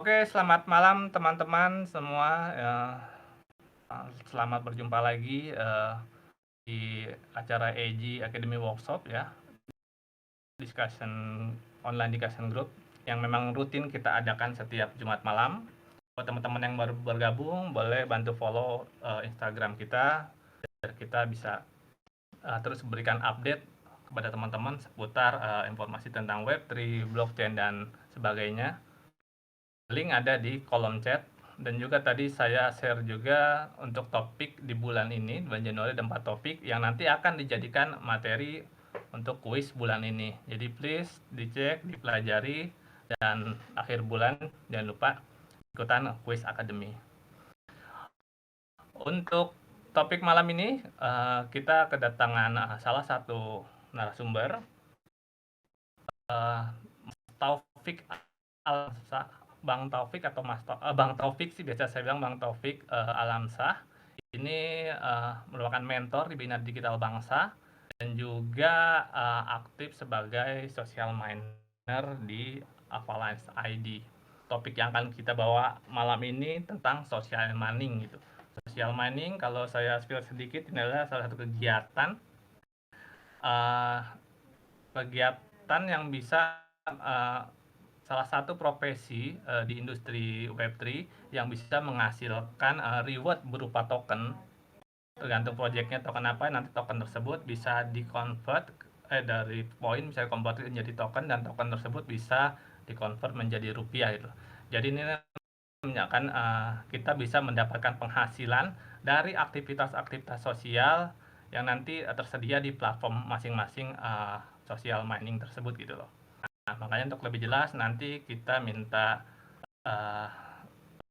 Oke, selamat malam teman-teman semua. Selamat berjumpa lagi di acara AG Academy Workshop ya, discussion online discussion group yang memang rutin kita adakan setiap Jumat malam. Buat teman-teman yang baru bergabung, boleh bantu follow Instagram kita biar kita bisa terus berikan update kepada teman-teman seputar informasi tentang Web3, blockchain dan sebagainya. Link ada di kolom chat. Dan juga tadi saya share juga untuk topik di bulan ini, bulan Januari ada 4 topik yang nanti akan dijadikan materi untuk kuis bulan ini. Jadi please dicek, dipelajari, dan akhir bulan jangan lupa ikutan kuis akademi. Untuk topik malam ini kita kedatangan salah satu narasumber, Taufik Alamsah, Bang Taufik atau Bang Taufik sih biasa saya bilang Bang Taufik Alamsah. Ini merupakan mentor di Bina Digital Bangsa dan juga aktif sebagai social miner di Avalanche ID. Topik yang akan kita bawa malam ini tentang social mining gitu. Social mining kalau saya spill sedikit ini adalah salah satu kegiatan yang bisa salah satu profesi di industri Web3 yang bisa menghasilkan reward berupa token. Tergantung proyeknya token apa, nanti token tersebut bisa di-convert dari poin bisa convert menjadi token, dan token tersebut bisa di-convert menjadi rupiah gitu. Jadi ini menandakan kita bisa mendapatkan penghasilan dari aktivitas-aktivitas sosial yang nanti tersedia di platform masing-masing social mining tersebut gitu loh. Nah, makanya untuk lebih jelas nanti kita minta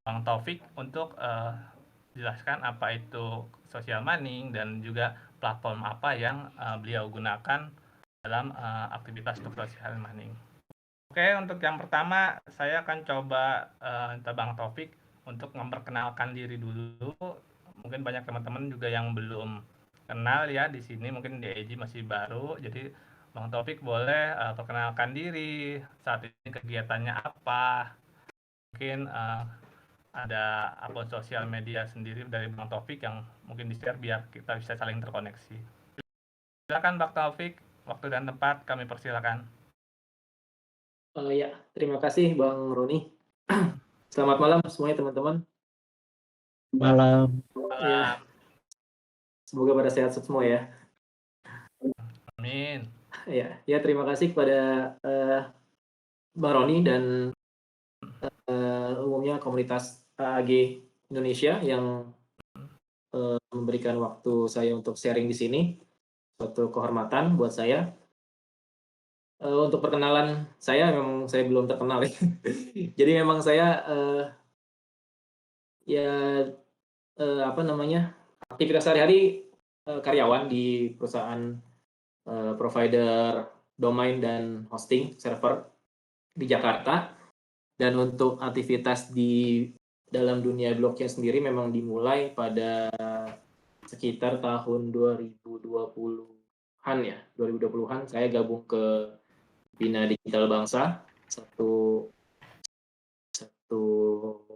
Bang Taufik untuk jelaskan apa itu social mining dan juga platform apa yang beliau gunakan dalam aktivitas untuk social mining. Oke, untuk yang pertama saya akan coba minta Bang Taufik untuk memperkenalkan diri dulu. Mungkin banyak teman-teman juga yang belum kenal ya di sini, mungkin di AG masih baru. Jadi Bang Taufik boleh perkenalkan diri, saat ini kegiatannya apa, mungkin ada akun sosial media sendiri dari Bang Taufik yang mungkin di-share biar kita bisa saling terkoneksi. Silakan Bang Taufik, waktu dan tempat kami persilakan. Ya, terima kasih Bang Roni. Selamat malam semuanya teman-teman. Malam. Ya, semoga pada sehat semua ya. Amin. Ya terima kasih kepada Bang Roni dan umumnya komunitas AAG Indonesia yang memberikan waktu saya untuk sharing di sini. Suatu kehormatan buat saya. Untuk perkenalan saya memang saya belum terkenal ya. Jadi memang saya aktivitas sehari-hari karyawan di perusahaan provider domain dan hosting server di Jakarta. Dan untuk aktivitas di dalam dunia blockchain sendiri memang dimulai pada sekitar tahun 2020-an ya. 2020-an saya gabung ke Bina Digital Bangsa, satu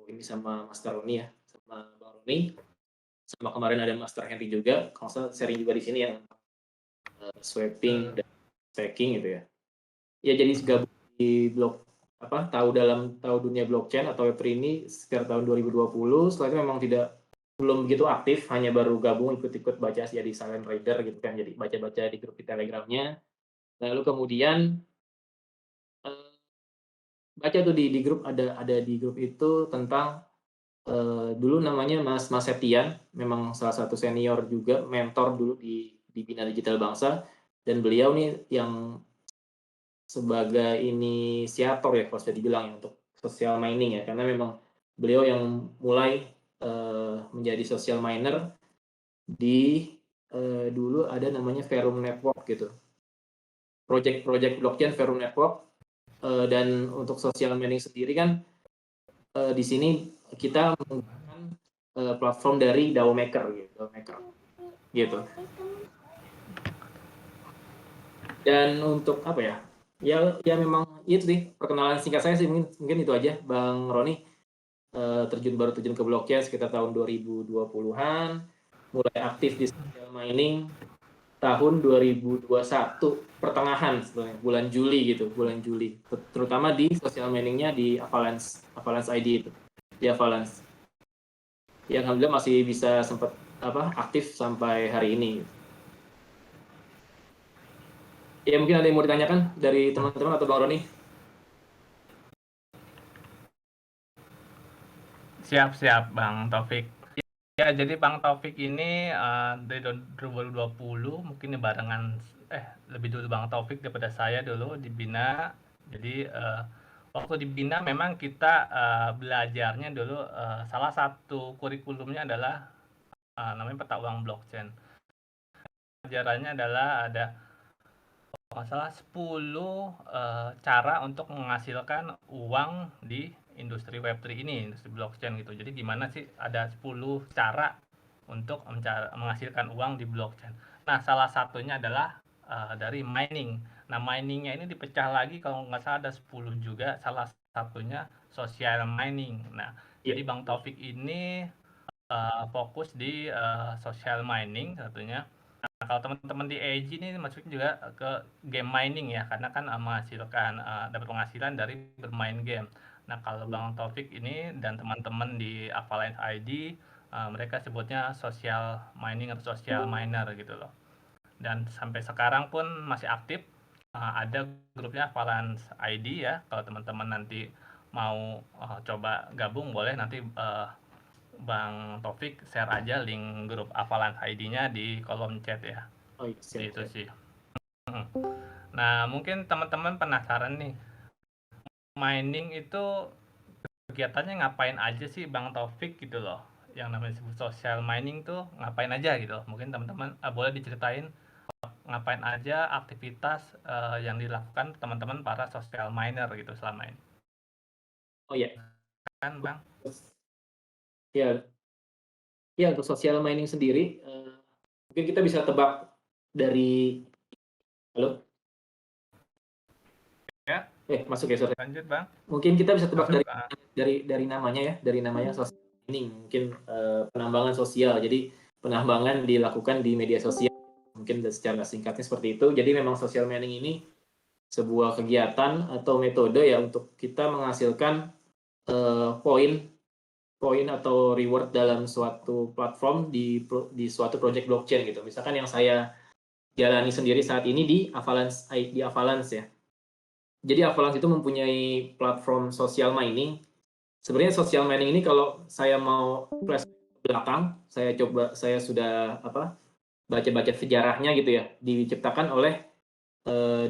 ini sama Master Roni ya, sama Bang Roni. Sama kemarin ada Master Henry juga, kalau saya sharing juga di sini ya, swapping dan staking gitu ya. Ya jadi gabung di tahu dunia blockchain atau Web3 ini sekitar tahun 2020. Setelah itu memang belum begitu aktif, hanya baru gabung ikut-ikut baca jadi silent reader gitu kan, jadi baca-baca di grup di Telegramnya. Lalu kemudian baca tuh di grup, ada di grup itu tentang dulu namanya Mas Septian, memang salah satu senior juga, mentor dulu di Bina Digital Bangsa, dan beliau nih yang sebagai inisiator ya kalau bisa dibilang ya untuk social mining ya, karena memang beliau yang mulai menjadi social miner di dulu ada namanya Verum Network gitu, project blockchain Verum Network. Dan untuk social mining sendiri kan di sini kita menggunakan platform dari DAO Maker gitu. Dan untuk apa ya? Ya memang itu sih perkenalan singkat saya sih, mungkin itu aja Bang Roni. Baru terjun ke blockchain sekitar tahun 2020-an, mulai aktif di social mining tahun 2021 pertengahan sebenarnya, bulan Juli, terutama di social miningnya di Avalanche ID itu, di Avalanche. Ya alhamdulillah masih bisa sempat aktif sampai hari ini. Ya mungkin ada yang mau ditanyakan dari teman-teman atau Bang Roni? Siap Bang Taufik. Ya, jadi Bang Taufik ini dari 2020 mungkin lebih dulu Bang Taufik daripada saya dulu di Bina. Jadi waktu di Bina memang kita belajarnya dulu salah satu kurikulumnya adalah namanya peta uang blockchain. Pelajarannya adalah ada masalah 10 cara untuk menghasilkan uang di industri Web3 ini, industri blockchain gitu. Jadi gimana sih ada 10 cara untuk menghasilkan uang di blockchain. Nah, salah satunya adalah dari mining. Nah, miningnya ini dipecah lagi kalau nggak salah ada 10 juga, salah satunya social mining. Nah, jadi Bang Taufik ini fokus di social mining satunya. Nah, kalau teman-teman di AG ini masuknya juga ke game mining ya, karena kan dapat penghasilan dari bermain game. Nah, kalau Bang Taufik ini dan teman-teman di Avalanche ID, mereka sebutnya social mining atau social miner gitu loh. Dan sampai sekarang pun masih aktif, ada grupnya Avalanche ID ya, kalau teman-teman nanti mau coba gabung boleh nanti Bang Taufik share aja link grup Avalanche ID-nya di kolom chat ya. Oh iya, siap. Itu sih. Nah, mungkin teman-teman penasaran nih, mining itu kegiatannya ngapain aja sih Bang Taufik gitu loh. Yang namanya disebut social mining tuh ngapain aja gitu. Mungkin teman-teman boleh diceritain ngapain aja aktivitas yang dilakukan teman-teman para social miner gitu selama ini. Oh iya. Kan Bang? Ya untuk social mining sendiri, mungkin kita bisa tebak dari, halo? Ya. Masuk ya, sorry. Lanjut Bang. Mungkin kita bisa tebak Masuk, dari namanya ya, dari namanya social mining, mungkin penambangan sosial. Jadi penambangan dilakukan di media sosial, mungkin secara singkatnya seperti itu. Jadi memang social mining ini sebuah kegiatan atau metode ya untuk kita menghasilkan poin atau reward dalam suatu platform di suatu project blockchain gitu. Misalkan yang saya jalani sendiri saat ini di Avalanche ya. Jadi Avalanche itu mempunyai platform social mining. Sebenarnya social mining ini kalau saya mau flash ke belakang, saya sudah baca-baca sejarahnya gitu ya, diciptakan oleh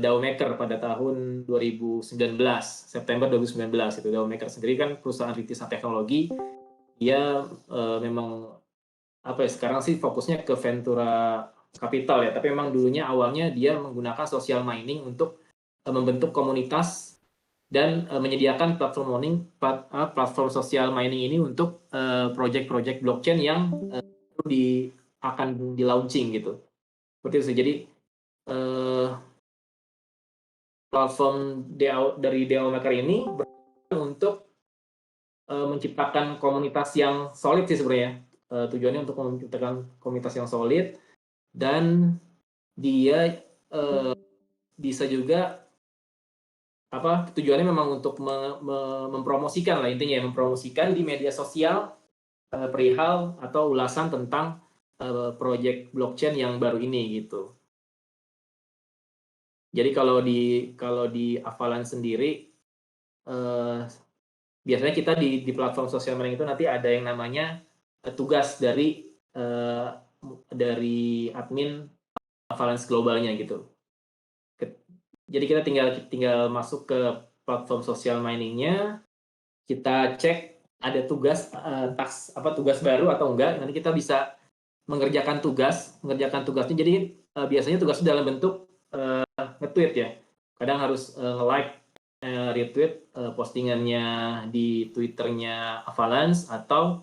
DAO Maker pada tahun 2019, September 2019 itu. DAO Maker sendiri kan perusahaan rintisan teknologi. Dia memang sekarang sih fokusnya ke Ventura Capital ya, tapi memang dulunya awalnya dia menggunakan social mining untuk membentuk komunitas dan menyediakan platform social mining ini untuk project-project blockchain yang akan di launching gitu. Seperti itu. Jadi platform dari DAO Maker ini untuk menciptakan komunitas yang solid sih sebenarnya. Tujuannya untuk menciptakan komunitas yang solid, dan dia bisa juga tujuannya memang untuk mempromosikan lah intinya, mempromosikan di media sosial perihal atau ulasan tentang project blockchain yang baru ini gitu. Jadi kalau di Avalanche sendiri biasanya kita di platform sosial mining itu nanti ada yang namanya tugas dari admin Avalanche globalnya gitu. Jadi kita tinggal masuk ke platform sosial miningnya, kita cek ada tugas baru atau enggak, nanti kita bisa mengerjakan tugasnya. Jadi biasanya tugasnya dalam bentuk nge-tweet ya. Kadang harus nge-like, retweet postingannya di Twitternya Avalanche, atau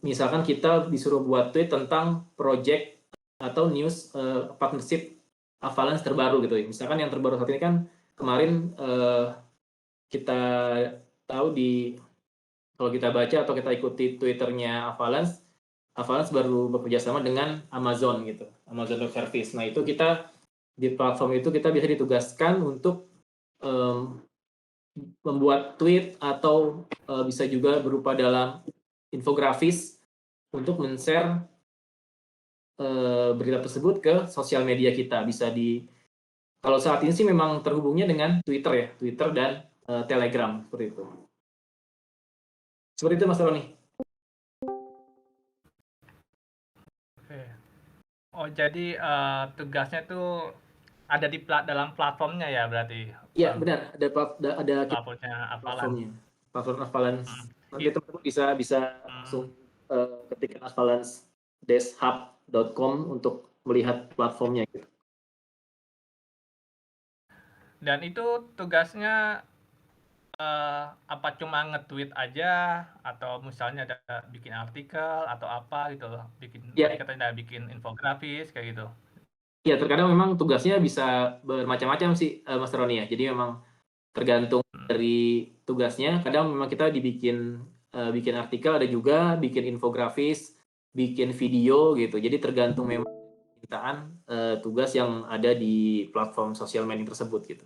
misalkan kita disuruh buat tweet tentang project atau news partnership Avalanche terbaru gitu. Misalkan yang terbaru saat ini kan kemarin kita tahu kalau kita baca atau kita ikuti Twitternya Avalanche baru bekerja sama dengan Amazon gitu, Amazon Web Service. Nah itu kita di platform itu kita bisa ditugaskan untuk membuat tweet atau bisa juga berupa dalam infografis untuk men-share berita tersebut ke sosial media kita. Kalau saat ini sih memang terhubungnya dengan Twitter ya, Twitter dan Telegram seperti itu. Seperti itu Mas Roni. Oke. Oh jadi tugasnya tuh ada di dalam platformnya ya berarti? Iya benar, ada Platformnya Avalanche. platform Avalanche. Nanti It, teman-teman bisa langsung ketikkan avalanche-hub.com untuk melihat platformnya gitu. Dan itu tugasnya apa cuma nge-tweet aja atau misalnya ada bikin artikel atau apa gitu loh, tadi katanya ada bikin infografis kayak gitu. Ya terkadang memang tugasnya bisa bermacam-macam sih Mas Roni ya. Jadi memang tergantung dari tugasnya. Kadang memang kita bikin artikel, ada juga bikin infografis, bikin video gitu. Jadi tergantung memang permintaan tugas yang ada di platform sosial media tersebut gitu.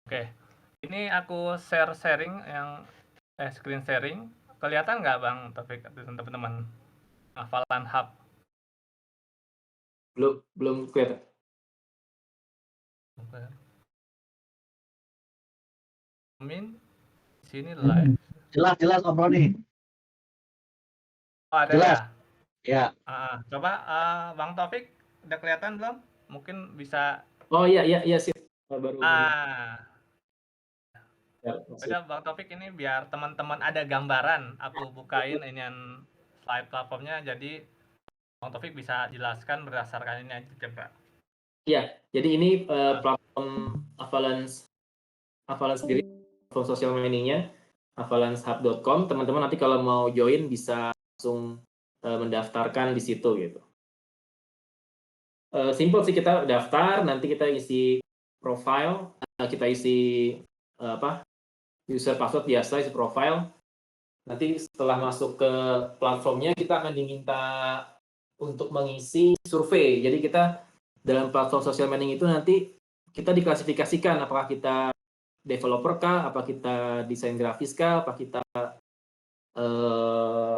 Oke, ini aku sharing yang screen sharing. Kelihatan nggak Bang Taufik teman-teman? Avalanche Hub. Belum kelihatan. Min, sini live. Jelas Om Roni. Oh, ada Jelas. ya? Ya. Coba Bang Taufik udah kelihatan belum? Mungkin bisa. Oh iya sih. Baru. Ya, Udah Bang Taufik, ini biar teman-teman ada gambaran. Aku bukain inian slide platformnya, jadi Bang Taufik bisa jelaskan berdasarkan ini aja coba. Iya, jadi ini platform Avalanche sendiri, platform sosial media-nya avalanche-hub.com. Teman-teman nanti kalau mau join bisa langsung mendaftarkan di situ gitu. Simple sih, kita daftar, nanti kita isi profile, kita isi user password biasa, isi profile. Nanti setelah masuk ke platformnya kita akan diminta untuk mengisi survei. Jadi kita dalam platform sosial media itu nanti kita diklasifikasikan apakah kita developer kah, apa kita desain grafis kah, apa kita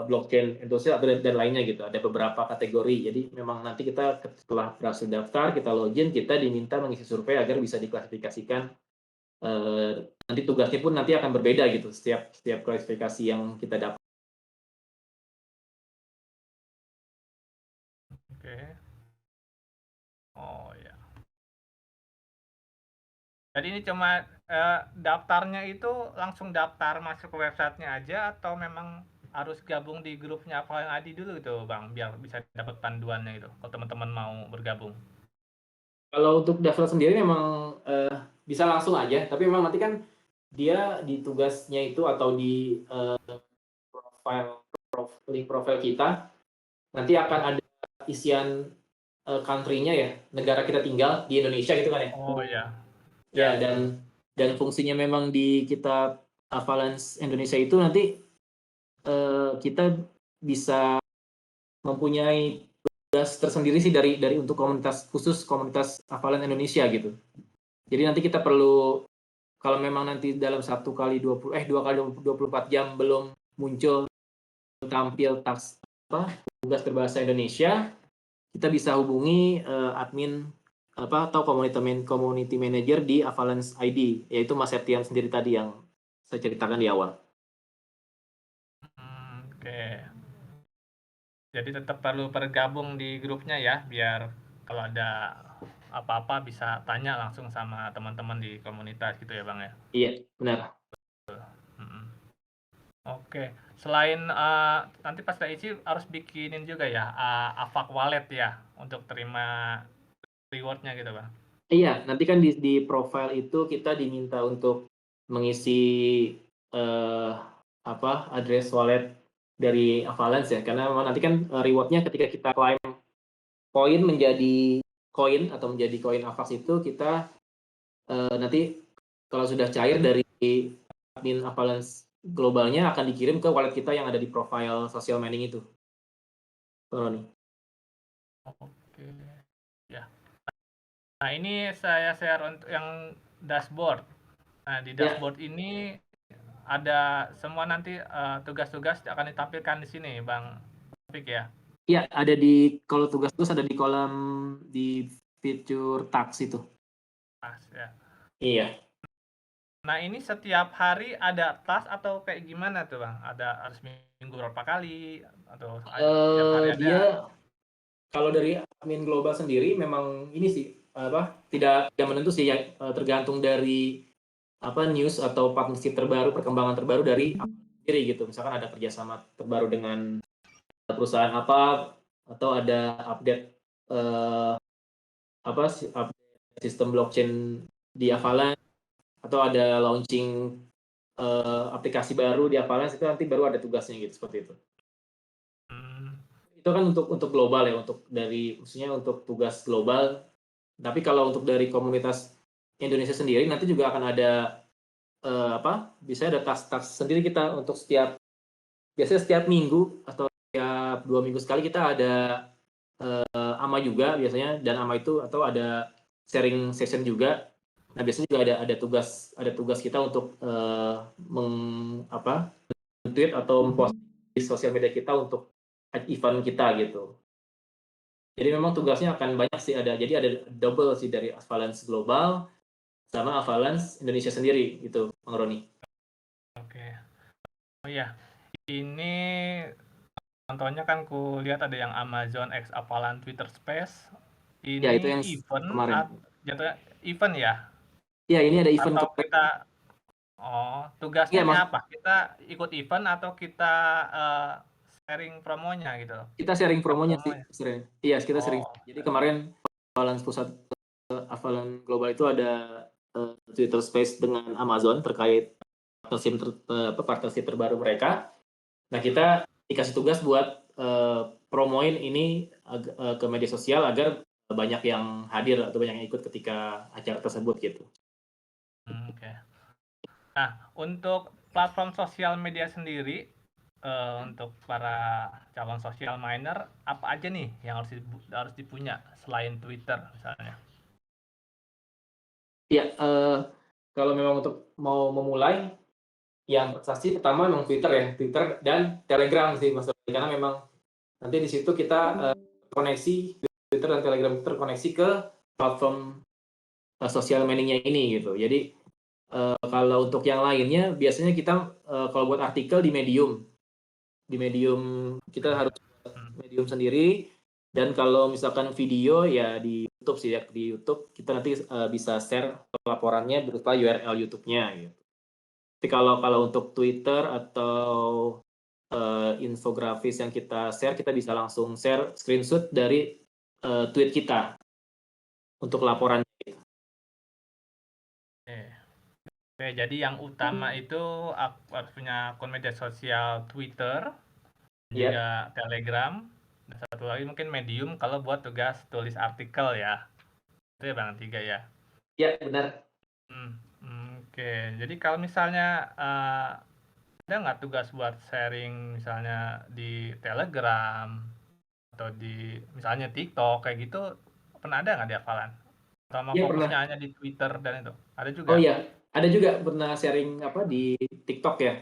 blockchain enthusiast dan lainnya gitu. Ada beberapa kategori. Jadi memang nanti kita setelah berhasil daftar, kita login, kita diminta mengisi survei agar bisa diklasifikasikan. Nanti tugasnya pun nanti akan berbeda gitu setiap klasifikasi yang kita dapat. Oke. Oh ya. Jadi ini cuma daftarnya itu langsung daftar masuk ke websitenya aja atau memang harus gabung di grupnya Avalanche ID dulu gitu Bang, biar bisa dapat panduannya gitu kalau teman-teman mau bergabung? Kalau untuk daftar sendiri memang bisa langsung aja, tapi memang nanti kan dia di tugasnya itu atau di link profile kita nanti akan ada isian country-nya ya, negara kita tinggal di Indonesia gitu kan ya. Oh iya. Ya, dan fungsinya memang di kita Avalanche Indonesia itu nanti kita bisa mempunyai tugas tersendiri sih dari untuk komunitas Avalanche Indonesia gitu. Jadi nanti kita perlu, kalau memang nanti dalam 2 kali 24 jam belum muncul tampil tugas berbahasa Indonesia, kita bisa hubungi admin atau community manager di Avalanche ID, yaitu Mas Septian sendiri tadi yang saya ceritakan di awal. Oke. Jadi tetap perlu bergabung di grupnya ya, biar kalau ada apa-apa bisa tanya langsung sama teman-teman di komunitas gitu ya Bang ya? Iya, benar. Oke, selain nanti pas kita isi harus bikinin juga ya Avac Wallet ya untuk terima rewardnya gitu Bang? Iya, nanti kan di profile itu kita diminta untuk mengisi address wallet dari Avalanche ya, karena nanti kan rewardnya ketika kita claim koin menjadi koin atau menjadi koin Avax itu kita nanti kalau sudah cair dari admin Avalanche globalnya akan dikirim ke wallet kita yang ada di profile social mining itu. Bang Roni. Oke. Ya. Nah, ini saya share untuk yang dashboard. Nah, di Ya. dashboard ini ada semua nanti tugas-tugas akan ditampilkan di sini, Bang Taufik ya. Iya, ada kalau tugas ada di kolom di feature task itu. Ya. Iya. Nah, ini setiap hari ada task atau kayak gimana tuh, Bang? Ada harus minggu berapa kali atau setiap hari ada? Dia kalau dari admin global sendiri memang ini sih tidak menentu sih ya, tergantung dari news atau partnership terbaru, perkembangan terbaru dari sendiri gitu. Misalkan ada kerjasama terbaru dengan perusahaan apa atau ada update update sistem blockchain di Avalanche atau ada launching aplikasi baru di Avalanche, itu nanti baru ada tugasnya gitu, seperti itu. Itu kan untuk global ya, maksudnya untuk tugas global. Tapi kalau untuk dari komunitas Indonesia sendiri nanti juga akan ada bisa ada task sendiri kita untuk biasanya setiap minggu atau setiap 2 minggu sekali kita ada AMA juga biasanya, dan AMA itu atau ada sharing session juga. Nah, biasanya juga ada tugas kita untuk tweet atau mempost di sosial media kita untuk event kita gitu. Jadi memang tugasnya akan banyak sih, jadi ada double sih dari Avalanche Global sama Avalanche Indonesia sendiri gitu, Bang Roni. Oke. Oh iya, ini contohnya kan ku lihat ada yang Amazon X Avalanche Twitter Space. Ini ya, itu yang event kemarin. Jatuhnya event ya? Ya, ini ada event atau kita tugasnya ya, apa? Kita ikut event atau kita sharing promonya gitu? Kita sharing promonya sih, sering. Iya, kita sering. Jadi kemarin Avalanche Global itu ada Twitter Space dengan Amazon terkait partnership terbaru mereka. Nah, kita dikasih tugas buat promoin ini ke media sosial agar banyak yang hadir atau banyak yang ikut ketika acara tersebut gitu. Oke. Nah, untuk platform sosial media sendiri untuk para calon social miner, apa aja nih yang harus dipunya selain Twitter misalnya? Ya, kalau memang untuk mau memulai, yang pasti pertama memang Twitter dan Telegram sih, Mas. Karena memang nanti di situ kita koneksi Twitter dan Telegram terkoneksi ke platform sosial miningnya ini gitu. Jadi kalau untuk yang lainnya biasanya kita kalau buat artikel di Medium kita harus Medium sendiri, dan kalau misalkan video ya di YouTube sih ya, di YouTube kita nanti bisa share laporannya berupa URL YouTube-nya gitu. Tapi kalau untuk Twitter atau infografis yang kita share, kita bisa langsung share screenshot dari tweet kita untuk laporan. Oke, jadi yang utama itu harus punya akun media sosial Twitter, juga Telegram, dan satu lagi mungkin Medium kalau buat tugas tulis artikel ya. Itu ya Bang, 3 ya? Ya, benar. Oke, jadi kalau misalnya ada nggak tugas buat sharing misalnya di Telegram atau di misalnya TikTok kayak gitu, pernah ada nggak di Avalanche? Sama Ya, fokusnya pernah. hanya di Twitter dan itu? Ada juga? Oh iya, ada juga pernah sharing di TikTok ya.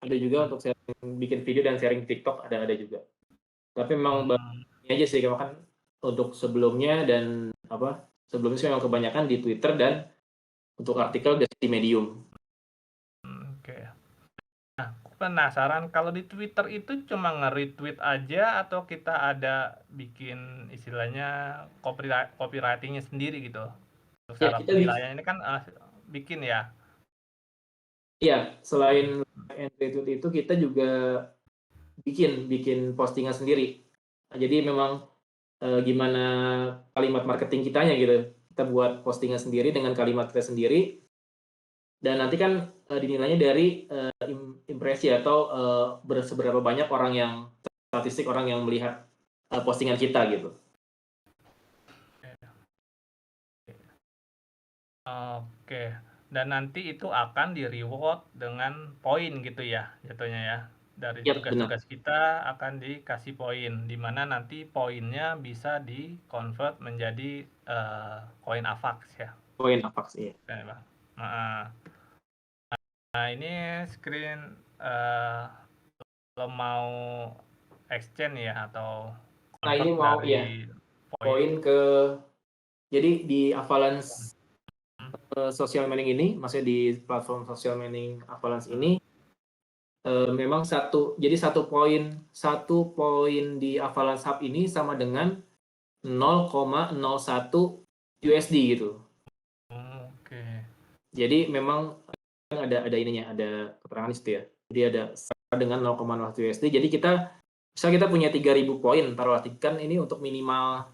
Ada juga untuk sharing, bikin video dan sharing TikTok, ada juga. Tapi memang ini aja sih, kan untuk sebelumnya dan sebelumnya sih memang kebanyakan di Twitter, dan untuk artikel di Medium. Oke. Nah, aku penasaran kalau di Twitter itu cuma nge-retweet aja atau kita ada bikin istilahnya copywriting-nya sendiri gitu? Untuk Ya, cara kita penilaian ini kan bikin ya? Iya, selain retweet itu kita juga bikin postingan sendiri. Nah, jadi memang gimana kalimat marketing kitanya gitu. Kita buat postingan sendiri dengan kalimat kita sendiri, dan nanti kan dinilainya dari impresi atau seberapa banyak statistik orang yang melihat postingan kita gitu. Oke. Dan nanti itu akan di-reward dengan poin gitu ya, jatuhnya ya? Dari Yap, benar. tugas-tugas kita akan dikasih poin, di mana nanti poinnya bisa di-convert menjadi, koin AVAX ya? Poin AVAX, iya. Kan ya, Bang? Heeh. Nah, ini screen, kalau mau exchange ya atau Nah, ini convert mau ya dari poin. poin ke jadi di Avalanche social mining ini, maksudnya di platform social mining Avalanche ini memang satu poin di Avalanche Hub ini sama dengan 0,01 USD gitu. Oke. Jadi memang ada ininya, ada keterangan di situ ya. Jadi ada sama dengan 0,01 USD. Jadi kita punya 3.000 poin, taruhlah kan ini untuk minimal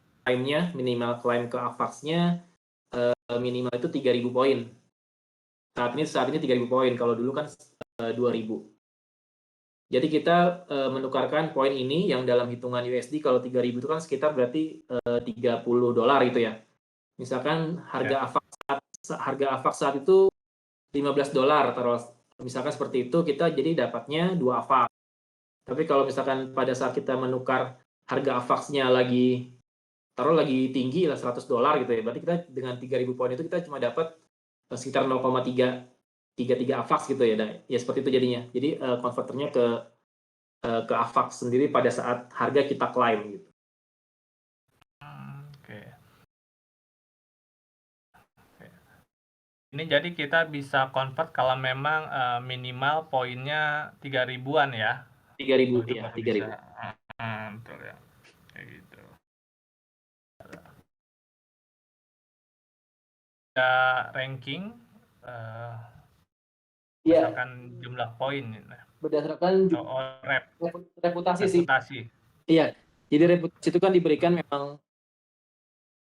claim ke AVAX-nya minimal itu 3.000 poin. Saat ini 3.000 poin. Kalau dulu kan 2.000. Jadi kita menukarkan poin ini yang dalam hitungan USD kalau 3.000 itu kan sekitar berarti $30 gitu ya. Misalkan harga AVAX saat itu $15 taruh misalkan seperti itu, kita jadi dapatnya 2 AVAX. Tapi kalau misalkan pada saat kita menukar harga AVAX-nya lagi tinggi lah $100 gitu ya. Berarti kita dengan 3.000 poin itu kita cuma dapat sekitar 0,33 AVAX gitu ya. Dan ya seperti itu jadinya. Jadi konverternya ke AVAX sendiri pada saat harga kita claim gitu. Oke. Ini jadi kita bisa convert kalau memang minimal poinnya 3.000-an ya. 3.000 Itu ya, baru 3.000. bisa. Betul ya. Kayak gitu. Ada ranking berdasarkan jumlah poin. Berdasarkan reputasi sih. Iya. Jadi reputasi itu kan diberikan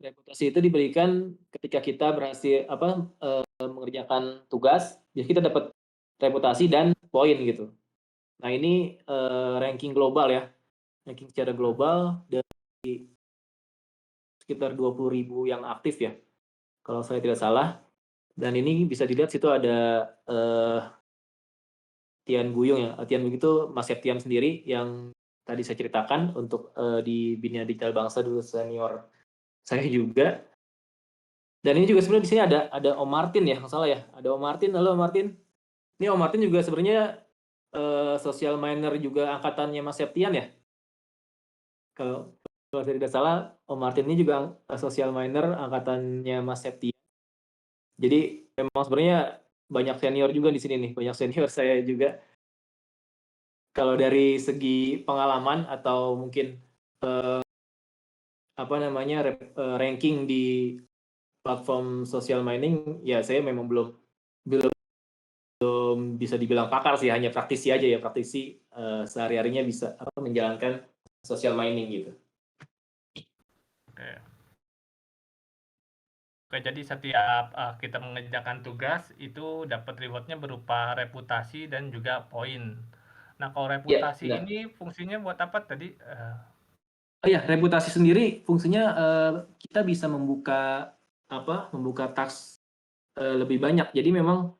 reputasi itu diberikan ketika kita berhasil mengerjakan tugas, jadi kita dapat reputasi dan poin gitu. Nah ini ranking global ya, ranking secara global dari sekitar 20.000 yang aktif ya, kalau saya tidak salah. Dan ini bisa dilihat situ ada Tian Guyong ya, Tian Guyong itu Mas Septian sendiri yang tadi saya ceritakan untuk di Bina Digital Bangsa dulu senior saya juga. Dan ini juga sebenarnya di sini ada Om Martin ya, nggak salah ya. Ada Om Martin, halo Om Martin. Ini Om Martin juga sebenarnya social miner juga angkatannya Mas Septian ya. Kalau saya tidak salah, Om Martin ini juga social miner angkatannya Mas Septian. Jadi memang sebenarnya banyak senior juga di sini nih, banyak senior saya juga. Kalau dari segi pengalaman atau mungkin ranking di platform social mining, ya saya memang belum bisa dibilang pakar sih, hanya praktisi aja ya, praktisi sehari-harinya bisa menjalankan social mining gitu. Oke, jadi setiap kita mengerjakan tugas itu dapat rewardnya berupa reputasi dan juga poin. Nah, kalau reputasi ini fungsinya buat apa tadi? Oh ya, reputasi sendiri fungsinya kita bisa membuka task lebih banyak. Jadi memang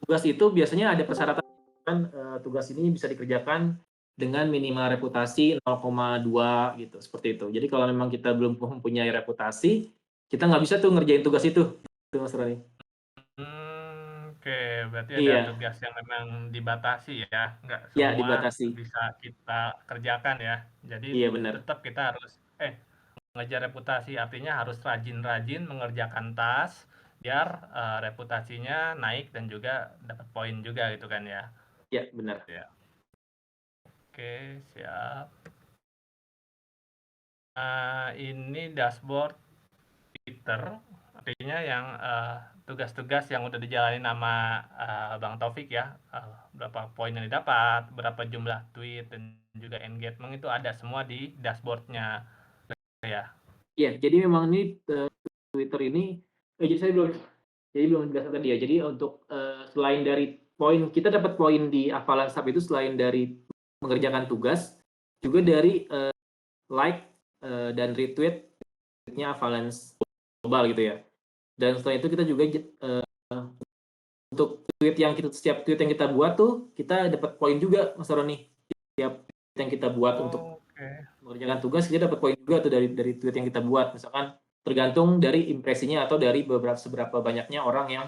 tugas itu biasanya ada persyaratan kan tugas ini bisa dikerjakan dengan minimal reputasi 0,2 gitu, seperti itu. Jadi kalau memang kita belum mempunyai reputasi, kita nggak bisa tuh ngerjain tugas itu Mas Rani. Oke, berarti ada tugas yang memang dibatasi ya, nggak semua dibatasi. bisa kita kerjakan ya. Jadi tetap kita harus mengejar reputasi, artinya harus rajin-rajin mengerjakan task biar reputasinya naik dan juga dapat poin juga gitu kan ya. Iya, benar. Ya. Oke, siap. Ini dashboard Twitter, artinya yang tugas-tugas yang udah dijalani sama Bang Taufik ya, berapa poin yang didapat, berapa jumlah tweet dan juga engagement itu ada semua di dashboardnya ya. Iya, jadi memang ini Twitter ini, jadi saya belum jelaskan tadi ya. Jadi untuk selain dari poin, kita dapat poin di Avalanche Hub itu selain dari mengerjakan tugas, juga dari like dan retweet-nya Avalanche global gitu ya. Dan setelah itu kita juga untuk setiap tweet yang kita buat tuh kita dapat poin juga, Mas Roni. Setiap tweet yang kita buat untuk mengerjakan tugas kita dapat poin juga tuh dari tweet yang kita buat. Misalkan tergantung dari impresinya atau dari seberapa banyaknya orang yang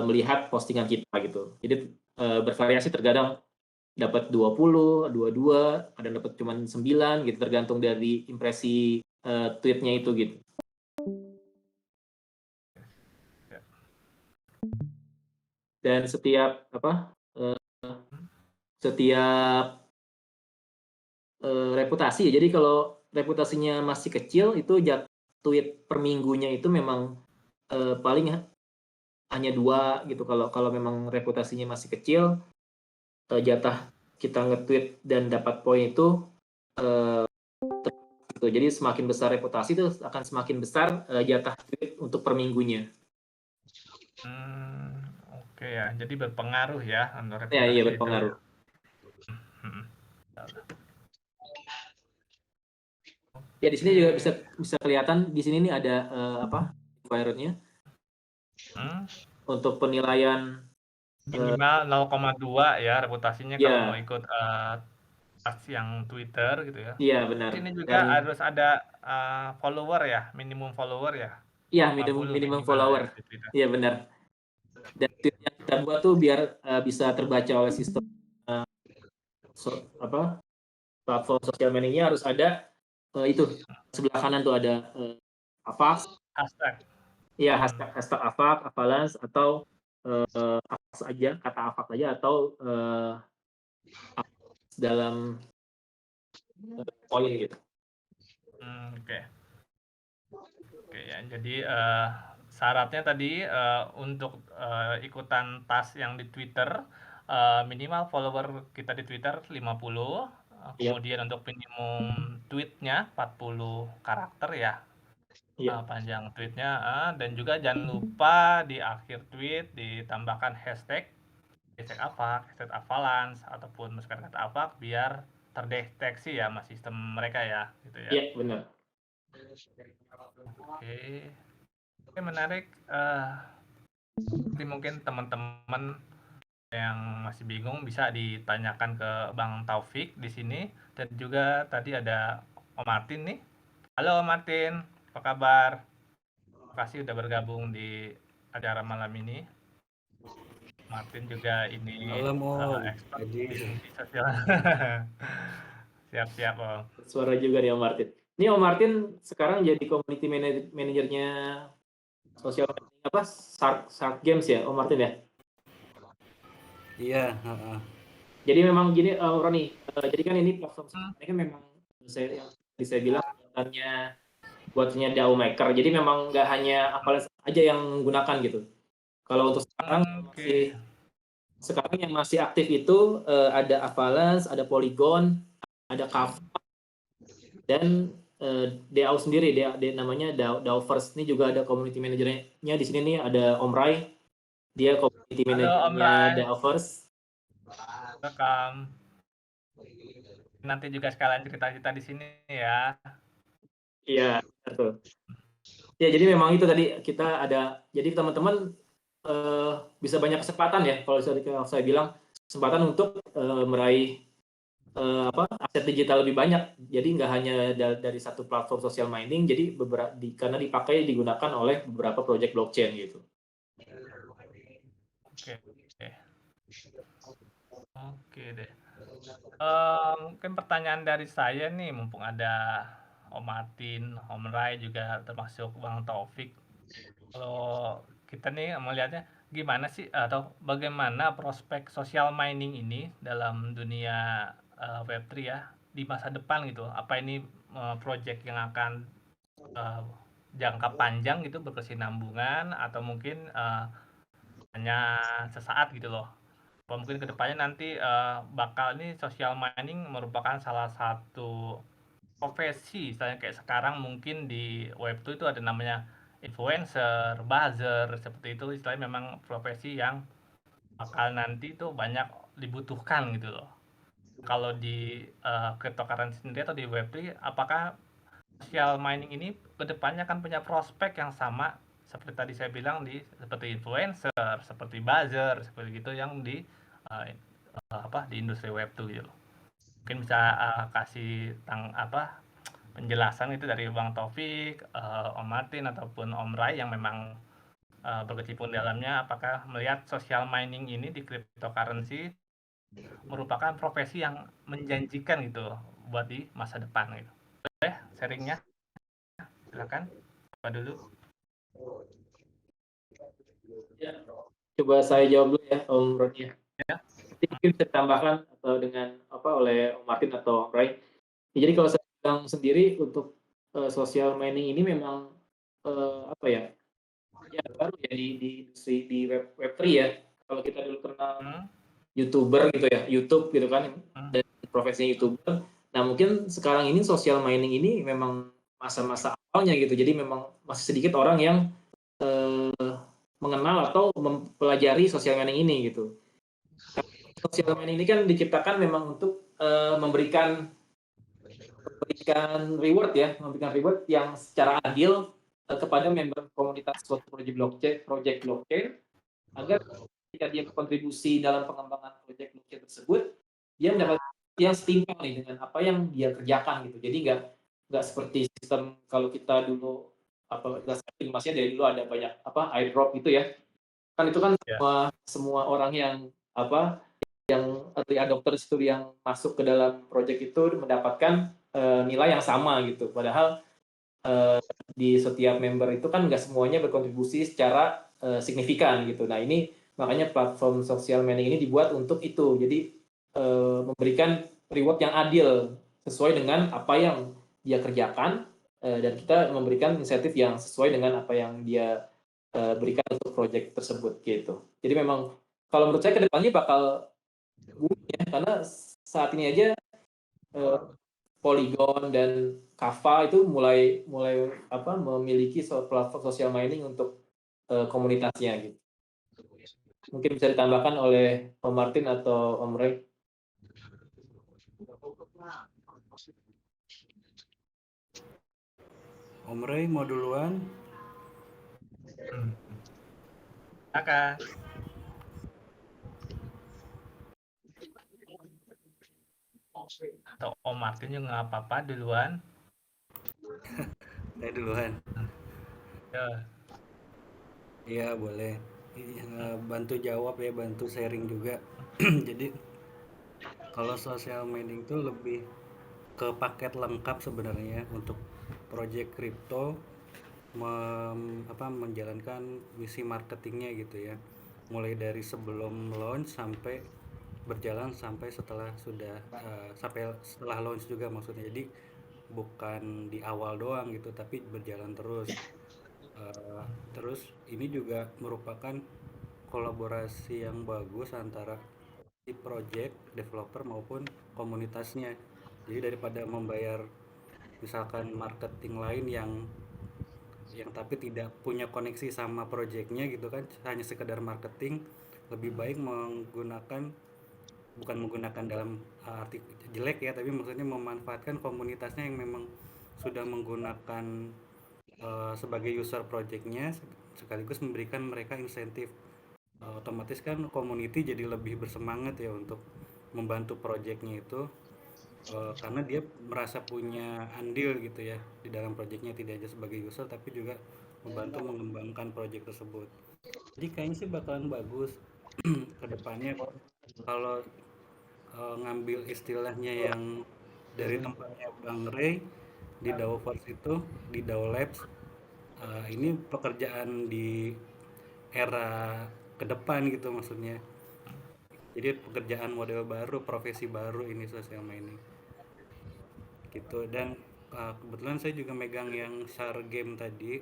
melihat postingan kita gitu. Jadi bervariasi, terkadang dapat 20, 22, ada dapat cuma 9 gitu, tergantung dari impresi tweetnya itu gitu. Dan setiap reputasi, jadi kalau reputasinya masih kecil itu tweet per minggunya itu memang paling hanya 2 gitu. Kalau memang reputasinya masih kecil, jatah kita nge-tweet dan dapat poin itu gitu. Jadi semakin besar reputasi itu akan semakin besar jatah tweet untuk per minggunya. Oke ya, jadi berpengaruh ya untuk reputasi. Ya, iya berpengaruh. Ya di sini juga bisa kelihatan, di sini nih ada modifier-nya. Untuk penilaian minimal 0,2 ya reputasinya kalau ya, mau ikut tas yang Twitter gitu ya. Iya benar. Ini juga harus ada follower ya, minimum follower ya. Iya, minimum follower. Iya benar. Dan tweet yang kita buat tuh biar bisa terbaca oleh sistem platform sosial medianya harus ada itu sebelah kanan tuh ada Avax. Hashtag. Iya, hashtag Avax, Avalanche, atau Avax aja, kata Avax aja, atau dalam poin gitu. Oke ya, jadi syaratnya tadi untuk ikutan tas yang di Twitter minimal follower kita di Twitter 50, kemudian untuk minimum tweetnya 40 karakter ya. Panjang tweetnya, dan juga jangan lupa di akhir tweet ditambahkan hashtag Avax, hashtag Avalanche, ataupun kata Avax biar terdeteksi ya sama sistem mereka ya, gitu ya. Iya benar. Oke, menarik. Jadi mungkin teman-teman yang masih bingung bisa ditanyakan ke Bang Taufik di sini, dan juga tadi ada Om Martin nih. Halo Om Martin, apa kabar? Terima kasih udah bergabung di acara malam ini. Martin juga ini expert di sosial. Siap-siap Om. Suara juga nih Om Martin. Ini Om Martin sekarang jadi community manajernya sosial apa? Shark Games ya, Om Martin ya? Iya. Jadi memang gini, Roni. Jadi kan ini platform ini kan memang saya bilang buatnya DAO maker. Jadi memang nggak hanya Avalanche aja yang menggunakan gitu. Kalau untuk sekarang yang masih aktif itu ada Avalanche, ada Polygon, ada Kafka, dan DAO sendiri, namanya DAOverse. Ini juga ada community manajernya di sini nih, ada Om Rai. Dia community manajernya DAOverse. Welcome. Nanti juga sekalian cerita-cerita di sini ya. Iya, betul. Ya, jadi memang itu tadi kita ada. Jadi teman-teman bisa banyak kesempatan ya, kalau saya bilang kesempatan untuk meraih aset digital lebih banyak. Jadi nggak hanya dari satu platform social mining, jadi karena digunakan oleh beberapa project blockchain gitu. Oke deh. Mungkin pertanyaan dari saya nih, mumpung ada Om Martin, Om Rai, juga termasuk Bang Taufik. Kalau kita nih melihatnya gimana sih, atau bagaimana prospek social mining ini dalam dunia Web3 ya di masa depan gitu? Apa ini project yang akan jangka panjang gitu, berkesinambungan, atau mungkin hanya sesaat gitu loh? Atau mungkin kedepannya nanti bakal ini social mining merupakan salah satu profesi, misalnya kayak sekarang mungkin di Web2 itu ada namanya influencer, buzzer, seperti itu, istilahnya memang profesi yang bakal nanti tuh banyak dibutuhkan gitu loh. Kalau di cryptocurrency sendiri atau di Web3, apakah social mining ini kedepannya akan punya prospek yang sama seperti tadi saya bilang seperti influencer, seperti buzzer, seperti gitu yang di di industri web tuh gitu. Mungkin bisa kasih penjelasan itu dari Bang Taufik, Om Martin ataupun Om Rai yang memang berkecimpung dalamnya, apakah melihat social mining ini di cryptocurrency merupakan profesi yang menjanjikan gitu buat di masa depan gitu. Boleh sharingnya? Silakan. Apa dulu? Ya, coba saya jawab dulu ya, Om Roni. Ya. Nanti mungkin bisa ditambahkan atau dengan oleh Om Martin atau Om Rai. Ya, jadi kalau saya bilang sendiri untuk social mining ini memang ya baru ya di industri di web 3 ya. Kalau kita dulu kenal YouTuber gitu ya, YouTube gitu kan, dan profesinya YouTuber. Nah mungkin sekarang ini social mining ini memang masa-masa awalnya gitu, jadi memang masih sedikit orang yang mengenal atau mempelajari social mining ini gitu. Social mining ini kan diciptakan memang untuk memberikan reward ya, memberikan reward yang secara adil kepada member komunitas suatu project blockchain agar ketika dia berkontribusi dalam pengembangan proyek blockchain tersebut, dia mendapat yang setimpal nih dengan apa yang dia kerjakan gitu. Jadi nggak seperti sistem kalau kita dulu masnya dari dulu ada banyak airdrop gitu ya. Kan itu kan semua orang yang early adopters itu yang masuk ke dalam proyek itu mendapatkan nilai yang sama gitu. Padahal di setiap member itu kan nggak semuanya berkontribusi secara signifikan gitu. Nah ini makanya platform social mining ini dibuat untuk itu. Jadi memberikan reward yang adil sesuai dengan apa yang dia kerjakan dan kita memberikan insentif yang sesuai dengan apa yang dia berikan untuk proyek tersebut gitu. Jadi memang kalau menurut saya kedepannya bakal booming ya, karena saat ini aja Polygon dan Kava itu mulai memiliki platform social mining untuk komunitasnya gitu. Mungkin bisa ditambahkan oleh Om Martin atau Om Ray. Om Ray mau duluan? Silakan. Atau Om Martin juga nggak apa-apa duluan. Saya duluan. Ya. Iya boleh. Bantu jawab ya, bantu sharing juga. Jadi kalau social mining itu lebih ke paket lengkap sebenarnya untuk project crypto menjalankan misi marketingnya gitu ya. Mulai dari sebelum launch sampai berjalan sampai setelah setelah launch juga maksudnya. Jadi bukan di awal doang gitu tapi berjalan terus. Terus ini juga merupakan kolaborasi yang bagus antara si project developer maupun komunitasnya. Jadi daripada membayar misalkan marketing lain yang tapi tidak punya koneksi sama projectnya gitu kan, hanya sekedar marketing, lebih baik bukan menggunakan dalam arti jelek ya, tapi maksudnya memanfaatkan komunitasnya yang memang sudah menggunakan sebagai user projectnya, sekaligus memberikan mereka insentif. Otomatis kan community jadi lebih bersemangat ya untuk membantu projectnya itu, karena dia merasa punya andil gitu ya di dalam projectnya, tidak hanya sebagai user tapi juga membantu mengembangkan project tersebut. Jadi kayaknya sih bakalan bagus ke depannya kalau ngambil istilahnya yang dari tempatnya Bang Ray di Daoverse itu, di Dao Labs. Ini pekerjaan di era ke depan gitu maksudnya. Jadi pekerjaan model baru, profesi baru ini social mining. Gitu. Dan kebetulan saya juga megang yang share game tadi.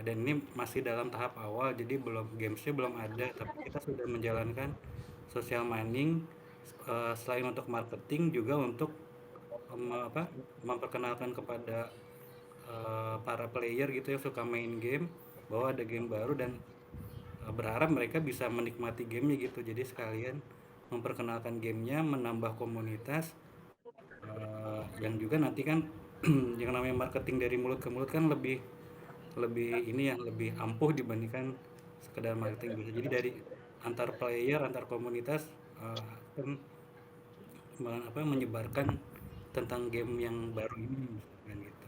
Dan ini masih dalam tahap awal, jadi gamesnya belum ada, tapi kita sudah menjalankan social mining selain untuk marketing juga untuk memperkenalkan kepada para player gitu yang suka main game bahwa ada game baru, dan berharap mereka bisa menikmati gamenya gitu. Jadi sekalian memperkenalkan gamenya, menambah komunitas, yang juga nanti kan yang namanya marketing dari mulut ke mulut kan lebih lebih ini yang lebih ampuh dibandingkan sekedar marketing biasa. Jadi dari antar player, antar komunitas akan menyebarkan tentang game yang baru ini misalkan gitu.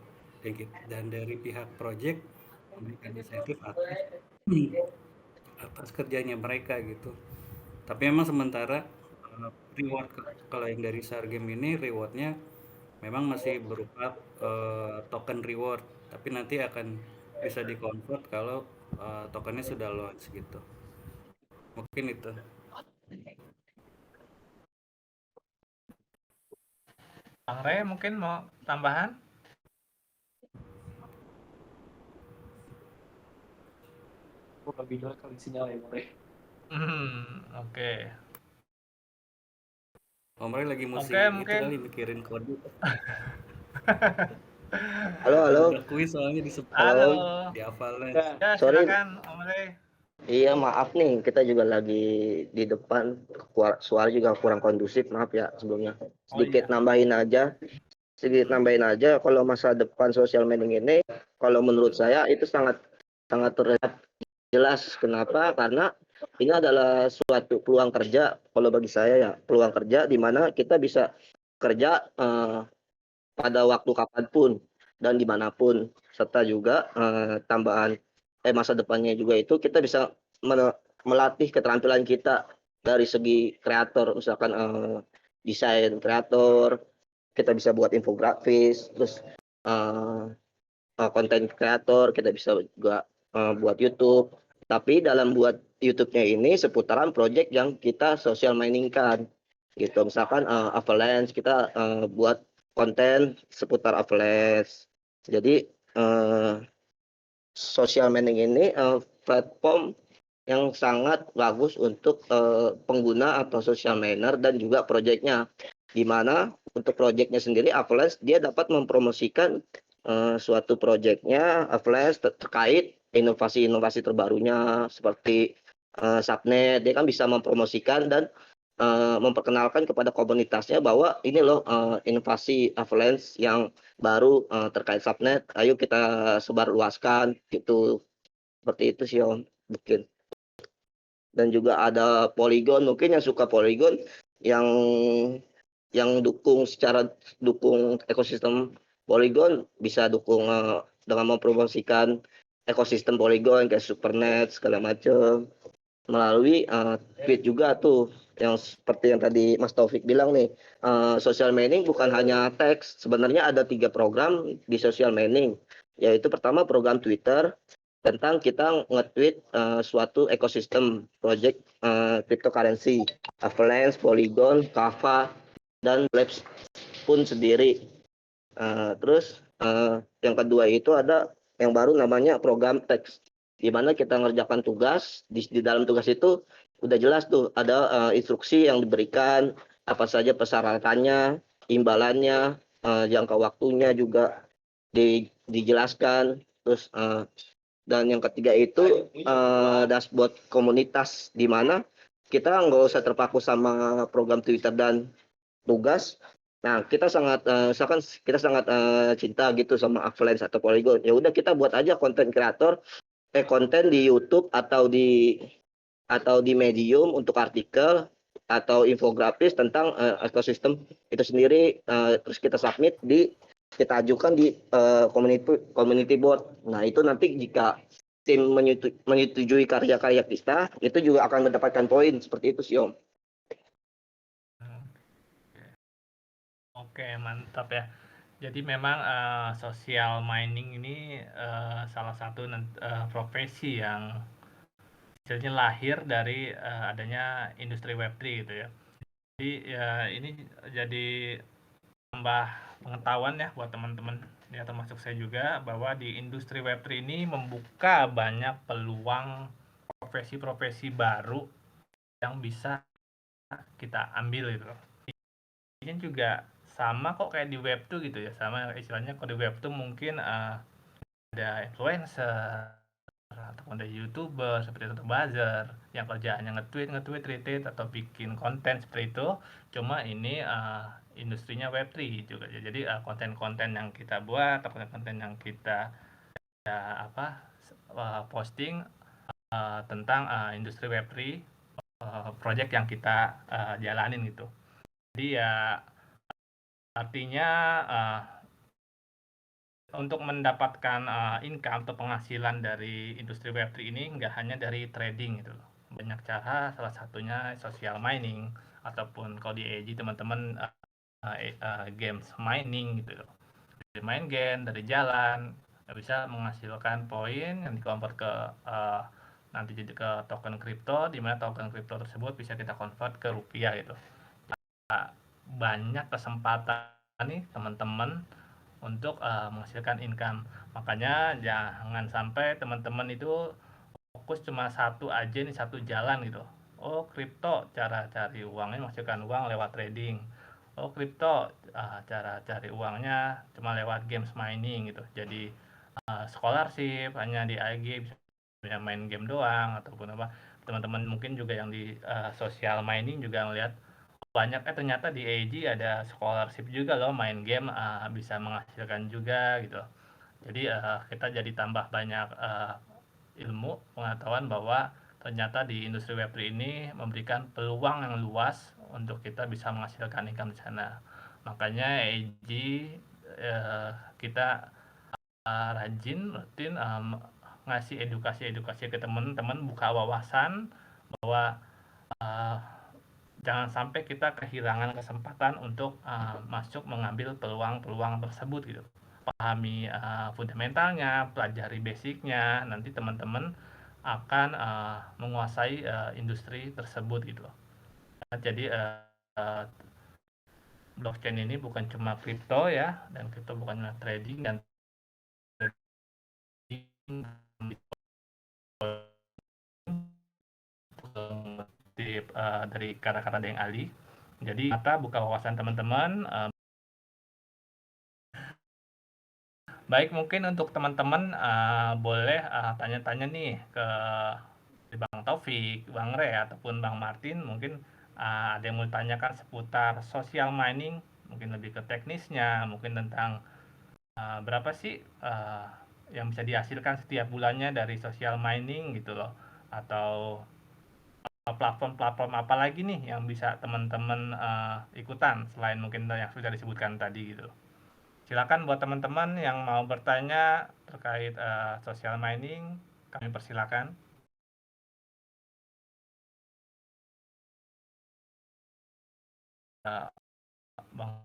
Dan dari pihak project memberikan insentif atas kerjanya mereka gitu. Tapi memang sementara reward kalau yang dari SAR game ini rewardnya memang masih berupa token reward, tapi nanti akan bisa di-convert kalau tokennya sudah launch gitu. Mungkin itu. Bang Rey mungkin mau tambahan? Lebih jelek kali sinyal ya, Bang Rey. Oke. Om Roy lagi Oke, itu mungkin. kali mikirin kode. Halo, halo. Udah kuis soalnya disebut Halo. dihafalnya. Ya, Sorry. silakan Om Rey. Iya, maaf nih, kita juga lagi di depan, suara juga kurang kondusif, maaf ya sebelumnya. Sedikit nambahin aja, kalau masa depan sosial media ini, kalau menurut saya itu sangat terlihat jelas. Kenapa? Karena ini adalah suatu peluang kerja, kalau bagi saya ya, peluang kerja di mana kita bisa kerja pada waktu kapanpun dan dimanapun, serta juga tambahan masa depannya juga itu kita bisa melatih keterampilan kita dari segi kreator, misalkan desain kreator, kita bisa buat infografis, terus konten kreator, kita bisa juga buat YouTube. Tapi dalam buat YouTube-nya ini seputaran project yang kita social mining-kan gitu. Misalkan avalanche, kita buat konten seputar avalanche. Jadi social mining ini platform yang sangat bagus untuk pengguna atau social miner dan juga projectnya. Di mana untuk projectnya sendiri avalanche dia dapat mempromosikan suatu projectnya avalanche terkait inovasi-inovasi terbarunya seperti subnet. Dia kan bisa mempromosikan dan memperkenalkan kepada komunitasnya bahwa ini loh inovasi avalanche yang baru terkait subnet, ayo kita sebarluaskan gitu. Seperti itu sih Om, mungkin. Dan juga ada Polygon, mungkin yang suka Polygon yang dukung ekosistem Polygon bisa dukung dengan mempromosikan ekosistem Polygon kayak Supernet segala macam melalui tweet juga tuh, yang seperti yang tadi Mas Taufik bilang nih, social mining bukan hanya teks, sebenarnya ada 3 program di social mining, yaitu pertama program Twitter tentang kita nge-tweet suatu ekosistem project cryptocurrency, Avalanche, Polygon, Kava, dan Labs pun sendiri. Terus yang kedua itu ada yang baru namanya program teks, di mana kita ngerjakan tugas, di dalam tugas itu udah jelas tuh ada instruksi yang diberikan, apa saja persyaratannya, imbalannya, jangka waktunya juga dijelaskan. Terus dan yang ketiga itu dashboard komunitas, di mana kita nggak usah terpaku sama program Twitter dan tugas. Nah, kita sangat misalkan kita sangat cinta gitu sama Avalanche atau Polygon. Ya udah kita buat aja konten kreator, konten di YouTube atau di Medium untuk artikel atau infografis tentang ekosistem itu sendiri, terus kita submit kita ajukan di community board. Nah, itu nanti jika tim menyetujui karya-karya kita, itu juga akan mendapatkan poin, seperti itu sih Om. Oke, mantap ya. Jadi memang social mining ini salah satu profesi yang istilahnya lahir dari adanya industri Web3 gitu ya. Jadi ya ini jadi tambah pengetahuan ya buat teman-teman ya, termasuk saya juga, bahwa di industri Web3 ini membuka banyak peluang profesi-profesi baru yang bisa kita ambil gitu. Ini juga sama kok kayak di Web2 gitu ya, sama istilahnya. Kalau di Web2 mungkin ada influencer atau ada YouTuber seperti itu, buzzer yang kerjaannya nge-tweet, retweet atau bikin konten seperti itu. Cuma ini industrinya Web3 juga. Jadi konten-konten yang kita buat atau konten-konten yang kita posting tentang industri Web3 project yang kita jalanin gitu. Jadi ya artinya untuk mendapatkan income atau penghasilan dari industri Web3 ini nggak hanya dari trading gitu loh. Banyak cara, salah satunya social mining ataupun kalau di AG teman-teman games mining gitu loh. Dari main game, dari jalan, bisa menghasilkan poin yang dikonvert ke nanti jadi ke token kripto, di mana token kripto tersebut bisa kita convert ke rupiah gitu. Banyak kesempatan nih teman-teman untuk menghasilkan income. Makanya jangan sampai teman-teman itu fokus cuma satu aja nih, satu jalan gitu. Oh, kripto cara cari uangnya menghasilkan uang lewat trading. Oh, kripto cara cari uangnya cuma lewat games mining gitu. Jadi scholarship hanya di IG bisa main game doang ataupun apa. Teman-teman mungkin juga yang di social mining juga ngelihat banyak ternyata di AG ada scholarship juga loh, main game bisa menghasilkan juga gitu. Jadi kita jadi tambah banyak ilmu pengetahuan bahwa ternyata di industri Web3 ini memberikan peluang yang luas untuk kita bisa menghasilkan income di sana. Makanya AG kita rajin rutin ngasih edukasi ke teman-teman, buka wawasan bahwa jangan sampai kita kehilangan kesempatan untuk masuk mengambil peluang-peluang tersebut gitu. Pahami fundamentalnya, pelajari basicnya, nanti teman-teman akan menguasai industri tersebut gitu. Jadi blockchain ini bukan cuma kripto ya, dan kripto bukan cuma trading dan dari kata-kata yang ahli. Jadi mata buka wawasan teman-teman. Baik, mungkin untuk teman-teman boleh tanya-tanya nih ke Bang Taufik, Bang Re, ataupun Bang Martin. Mungkin ada yang mau ditanyakan seputar social mining, mungkin lebih ke teknisnya, mungkin tentang berapa sih yang bisa dihasilkan setiap bulannya dari social mining gitu loh, atau platform-platform apa lagi nih yang bisa teman-teman ikutan selain mungkin yang sudah disebutkan tadi gitu. Silakan buat teman-teman yang mau bertanya terkait social mining, kami persilakan. Bang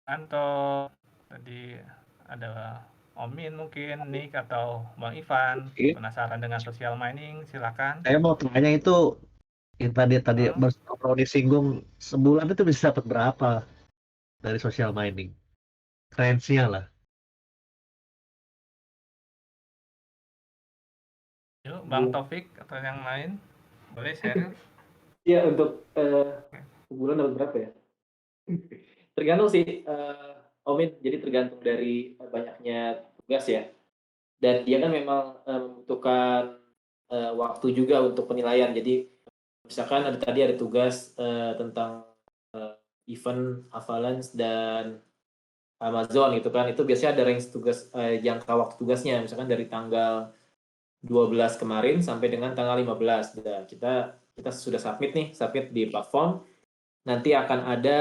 Anto, tadi ada Omin mungkin, Nick atau Bang Ivan penasaran dengan social mining, silakan. Saya mau tanya itu yang tadi baru disinggung, sebulan itu bisa dapat berapa dari social mining? Range-nya lah. Yuk, Bang Taufik atau yang lain, boleh share? Iya, untuk sebulan dapat berapa ya? Tergantung sih, Omin. Jadi tergantung dari banyaknya tugas ya. Dan dia kan memang membutuhkan waktu juga untuk penilaian. Jadi misalkan tadi ada tugas tentang event Avalanche dan Amazon gitu kan, itu biasanya ada range tugas jangka waktu tugasnya, misalkan dari tanggal 12 kemarin sampai dengan tanggal 15. Nah, kita sudah submit di platform, nanti akan ada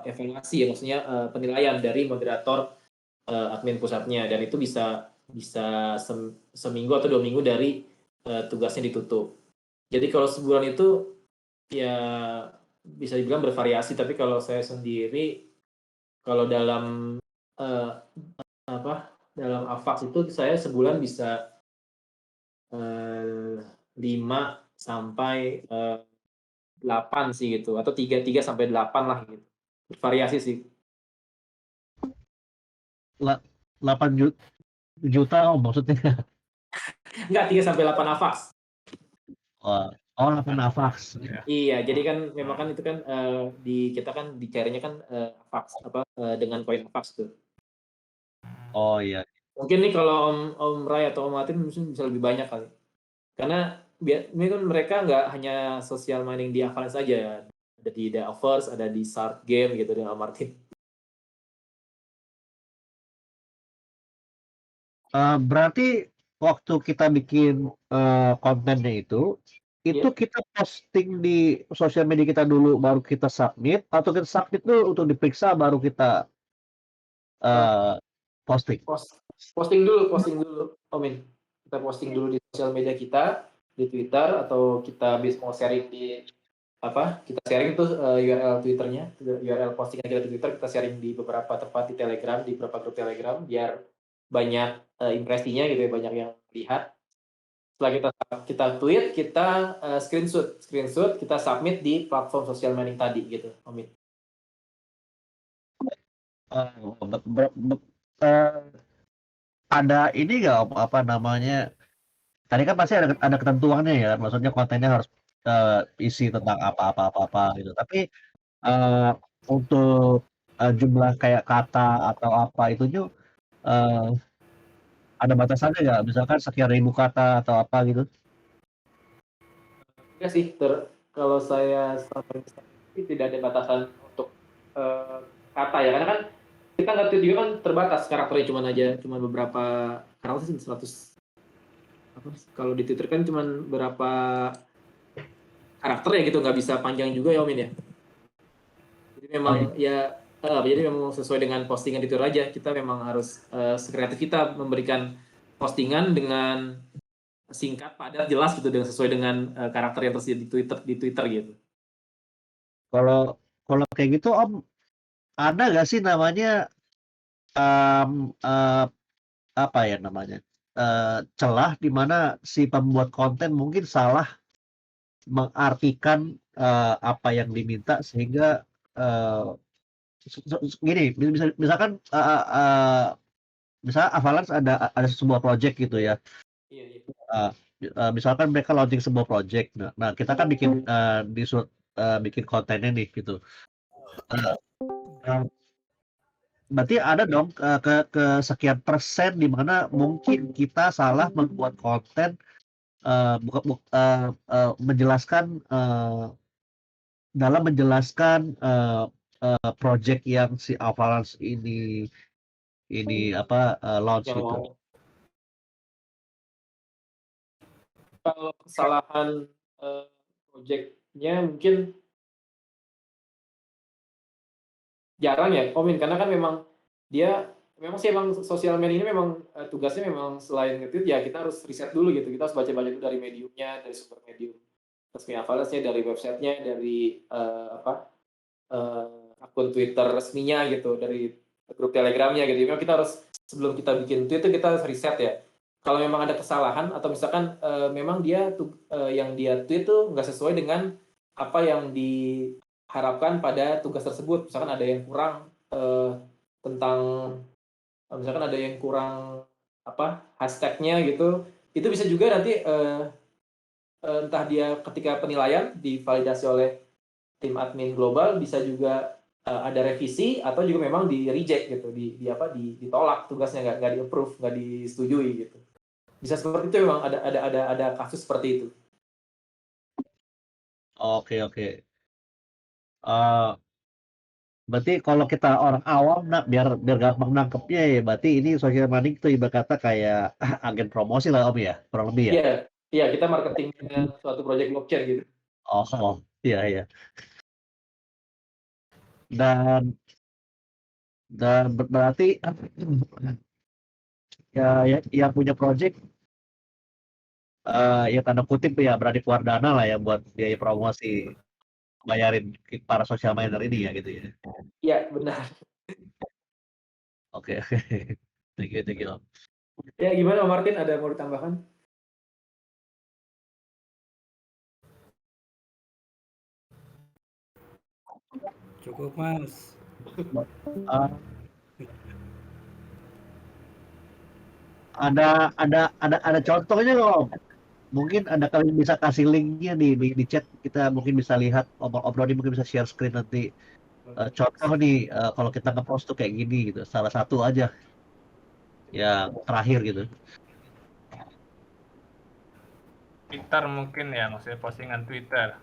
evaluasi ya, maksudnya penilaian dari moderator admin pusatnya, dan itu bisa seminggu atau 2 minggu dari tugasnya ditutup. Jadi kalau sebulan itu ya bisa dibilang bervariasi, tapi kalau saya sendiri kalau dalam dalam AVAX itu saya sebulan bisa 5 sampai 8 sih gitu, atau 3 sampai 8 lah gitu. Bervariasi sih. 8 juta maksudnya. Enggak, 3 sampai 8 AVAX. Oh, 8 AVAX. Iya, jadi kan memang kan itu kan di kita kan dicarinya kan AVAX dengan koin AVAX tuh. Oh iya. Mungkin nih kalau Om Ray atau Om Martin mungkin bisa lebih banyak kali. Karena ini kan mereka nggak hanya social mining di Avalanche saja, ada di The Avers, ada di Shark Game gitu dengan Om Martin. Berarti waktu kita bikin kontennya itu kita posting di sosial media kita dulu, baru kita submit, atau kita submit dulu untuk diperiksa, baru kita posting? Posting dulu, Omin. Kita posting dulu di sosial media kita, di Twitter, atau kita mau sharing di kita sharing tuh URL Twitternya, URL postingan kita di Twitter, kita sharing di beberapa tempat di Telegram, di beberapa grup Telegram, biar banyak impresinya gitu ya, banyak yang lihat. Setelah kita tweet, kita screenshot, kita submit di platform sosial mining tadi gitu, Omin. Ada ini nggak apa namanya? Tadi kan pasti ada ketentuannya ya, maksudnya kontennya harus isi tentang apa gitu. Tapi untuk jumlah kayak kata atau apa itunya ada batasannya nggak? Misalkan sekian ribu kata atau apa gitu? Ya sih, kalau saya tidak ada batasan untuk kata ya, karena kan kita nge-tweet juga kan terbatas karakternya, cuma beberapa karakter sih, 100 kalau di Twitter kan cuma berapa karakter ya gitu, nggak bisa panjang juga ya Omin ya. Jadi memang jadi memang sesuai dengan postingan di Twitter aja, kita memang harus sekreatif kita memberikan postingan dengan singkat, padat, jelas gitu, dengan sesuai dengan karakter yang tersedia di Twitter gitu. Kalau kayak gitu Om, ada nggak sih namanya apa ya namanya, celah di mana si pembuat konten mungkin salah mengartikan apa yang diminta, sehingga gini, misalkan misalnya Avalanche ada sebuah project gitu ya. Misalkan mereka launching sebuah project, nah kita kan bikin bikin kontennya nih gitu. Berarti ada dong ke sekian persen di mana mungkin kita salah membuat konten, menjelaskan dalam menjelaskan project yang si Avalanche ini launch Yang gitu. Kalau kesalahan project-nya mungkin jarang ya, Omin, karena kan memang sosial media ini memang tugasnya memang selain nge-tweet ya, kita harus riset dulu gitu, kita harus baca-baca dulu dari mediumnya, dari sumber medium resmi Avalanche-nya, dari websitenya, dari akun Twitter resminya gitu, dari grup Telegramnya gitu. Memang kita harus, sebelum kita bikin tweet itu kita harus riset ya. Kalau memang ada kesalahan atau misalkan memang yang dia tweet tuh nggak sesuai dengan apa yang diharapkan pada tugas tersebut, misalkan ada yang kurang misalkan ada yang kurang hashtagnya gitu, itu bisa juga nanti entah dia ketika penilaian divalidasi oleh tim admin global, bisa juga ada revisi atau juga memang di reject gitu, ditolak tugasnya, nggak di approve, nggak disetujui gitu. Bisa seperti itu, memang ada kasus seperti itu. Oke. Berarti kalau kita orang awam, biar gampang nangkepnya ya, berarti ini social mining itu ibarat kata kayak agen promosi lah Om ya, kurang lebih ya? Iya, kita marketing suatu project blockchain gitu. Oh, iya. Dan berarti ya yang punya project ya tanda kutip ya berani keluar dana lah ya buat biaya promosi, bayarin para social miner ini ya gitu ya. Iya, benar. Oke. Thank you Om. Ya, gimana Om Martin, ada mau ditambahkan? Cukup Mas. Ada contohnya Om? Mungkin ada kalian bisa kasih linknya di chat, kita mungkin bisa lihat, obrol mungkin bisa share screen nanti. Contoh nih, kalau kita nge-post tuh kayak gini gitu, salah satu aja yang terakhir gitu. Twitter mungkin ya, maksudnya postingan Twitter.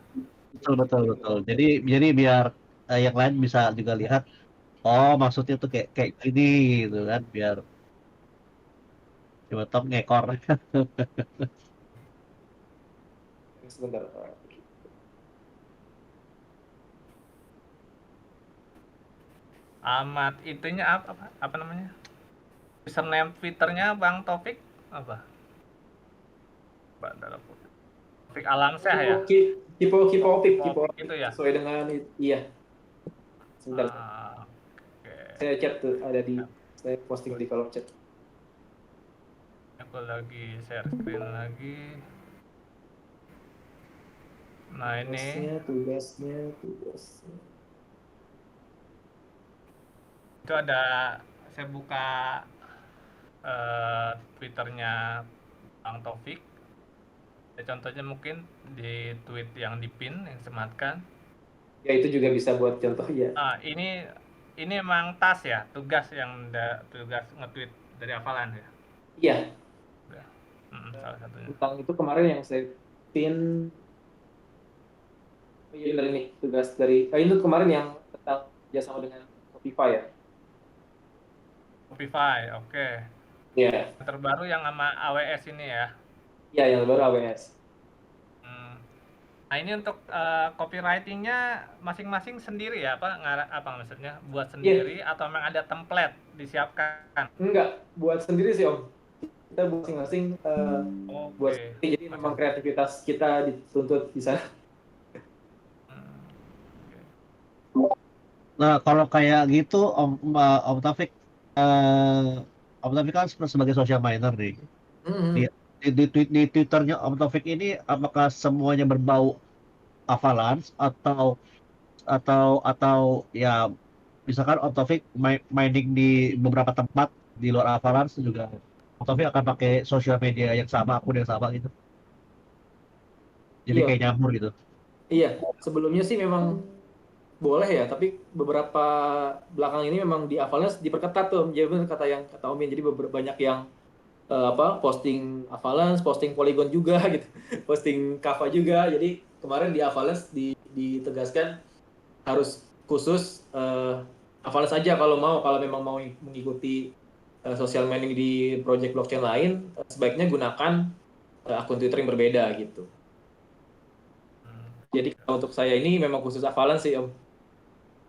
Betul. Jadi biar yang lain bisa juga lihat, oh maksudnya tuh kayak gini gitu kan, biar Coba Tom ngekor. Sebentar. Amat itunya apa namanya? Username Twitternya Bang Taufik apa? Taufik Alamsyah ya? Kipopip Taufik itu ya? sesuai dengan iya. Sebentar, Oke. saya chat tuh ada di saya posting di kolom chat. Aku lagi share screen lagi. Nah ini Tugasnya. itu ada, saya buka Twitternya Bang Taufik. Contohnya mungkin di tweet yang dipin yang sematkan. Ya itu juga bisa buat contoh ya. Ini emang task ya, tugas tugas nge-tweet dari hafalan ya. Iya, Udah. Salah satunya. tentang itu kemarin yang saya pin. Oh iya benar ini tugas dari ini kemarin yang tentang kerjasama dengan Shopify ya. Shopify, oke. Iya, Yang terbaru yang sama AWS ini ya. iya yang baru AWS. Nah ini untuk copywritingnya masing-masing sendiri ya, apa maksudnya? Buat sendiri atau memang ada template disiapkan? Enggak, buat sendiri sih Om. Kita masing-masing buat Oke. sendiri, jadi memang kreativitas kita dituntut di sana. Nah, kalau kayak gitu, Om Taufik, Om Taufik kan sebagai social miner nih. Di Twitternya Om Taufik ini, apakah semuanya berbau Avalanche atau ya misalkan Om Taufik mining di beberapa tempat di luar Avalanche juga, Om Taufik akan pakai sosial media yang sama, akun yang sama gitu. Jadi Iya, kayak nyambur gitu. iya. Sebelumnya sih memang boleh ya, tapi beberapa belakang ini memang di Avalanche diperketat tuh. Jadi benar kata Om, jadi banyak yang posting Avalanche, posting Polygon juga gitu, posting Kava juga. Jadi kemarin di Avalanche ditegaskan harus khusus Avalanche aja kalau memang mau mengikuti social mining di project blockchain lain, sebaiknya gunakan akun Twitter yang berbeda gitu. Jadi kalau untuk saya ini memang khusus Avalanche sih Om.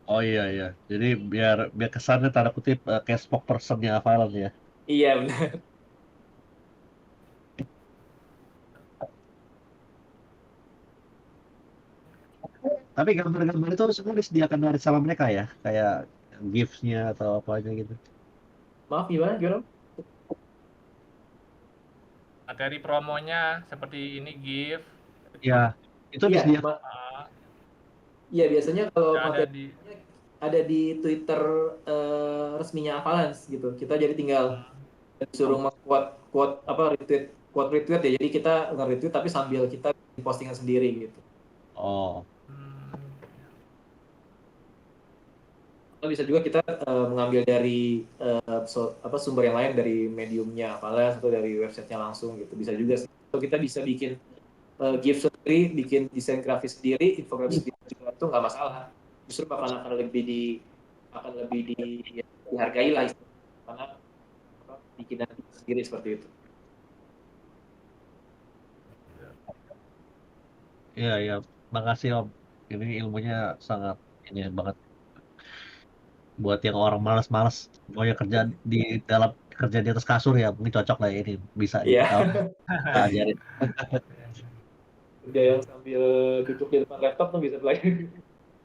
Oh iya iya. Jadi biar kesannya tanda kutip kayak spokesperson-nya Avalanche ya. Iya benar. Tapi gambar-gambar itu semua disediakan dari sama mereka ya, kayak GIFs-nya atau apa aja gitu. Maaf gimana Om? Materi promonya seperti ini GIF. Ya, itu Iya, disediakan. iya biasanya kalau Ada materi di ada di Twitter resminya Avalanche gitu. Kita jadi tinggal disuruh quote retweet ya. Jadi kita nge-retweet tapi sambil kita postingan sendiri gitu. Oh, Atau bisa juga kita mengambil dari sumber yang lain dari mediumnya Avalanche atau dari websitenya langsung gitu. Bisa juga sih. Atau kita bisa bikin GIF sendiri, bikin desain grafis sendiri, infografis sendiri juga itu nggak masalah. Justru akan lebih dihargai lah karena bikinan sendiri seperti itu. iya iya. Makasih Om. Ini ilmunya sangat ini banget buat yang orang malas-malas maunya kerja di atas kasur ya, mungkin cocok lah ya ini bisa Iya. kita ajarin. Kerja yang sambil duduk di depan laptop tuh bisa belajar.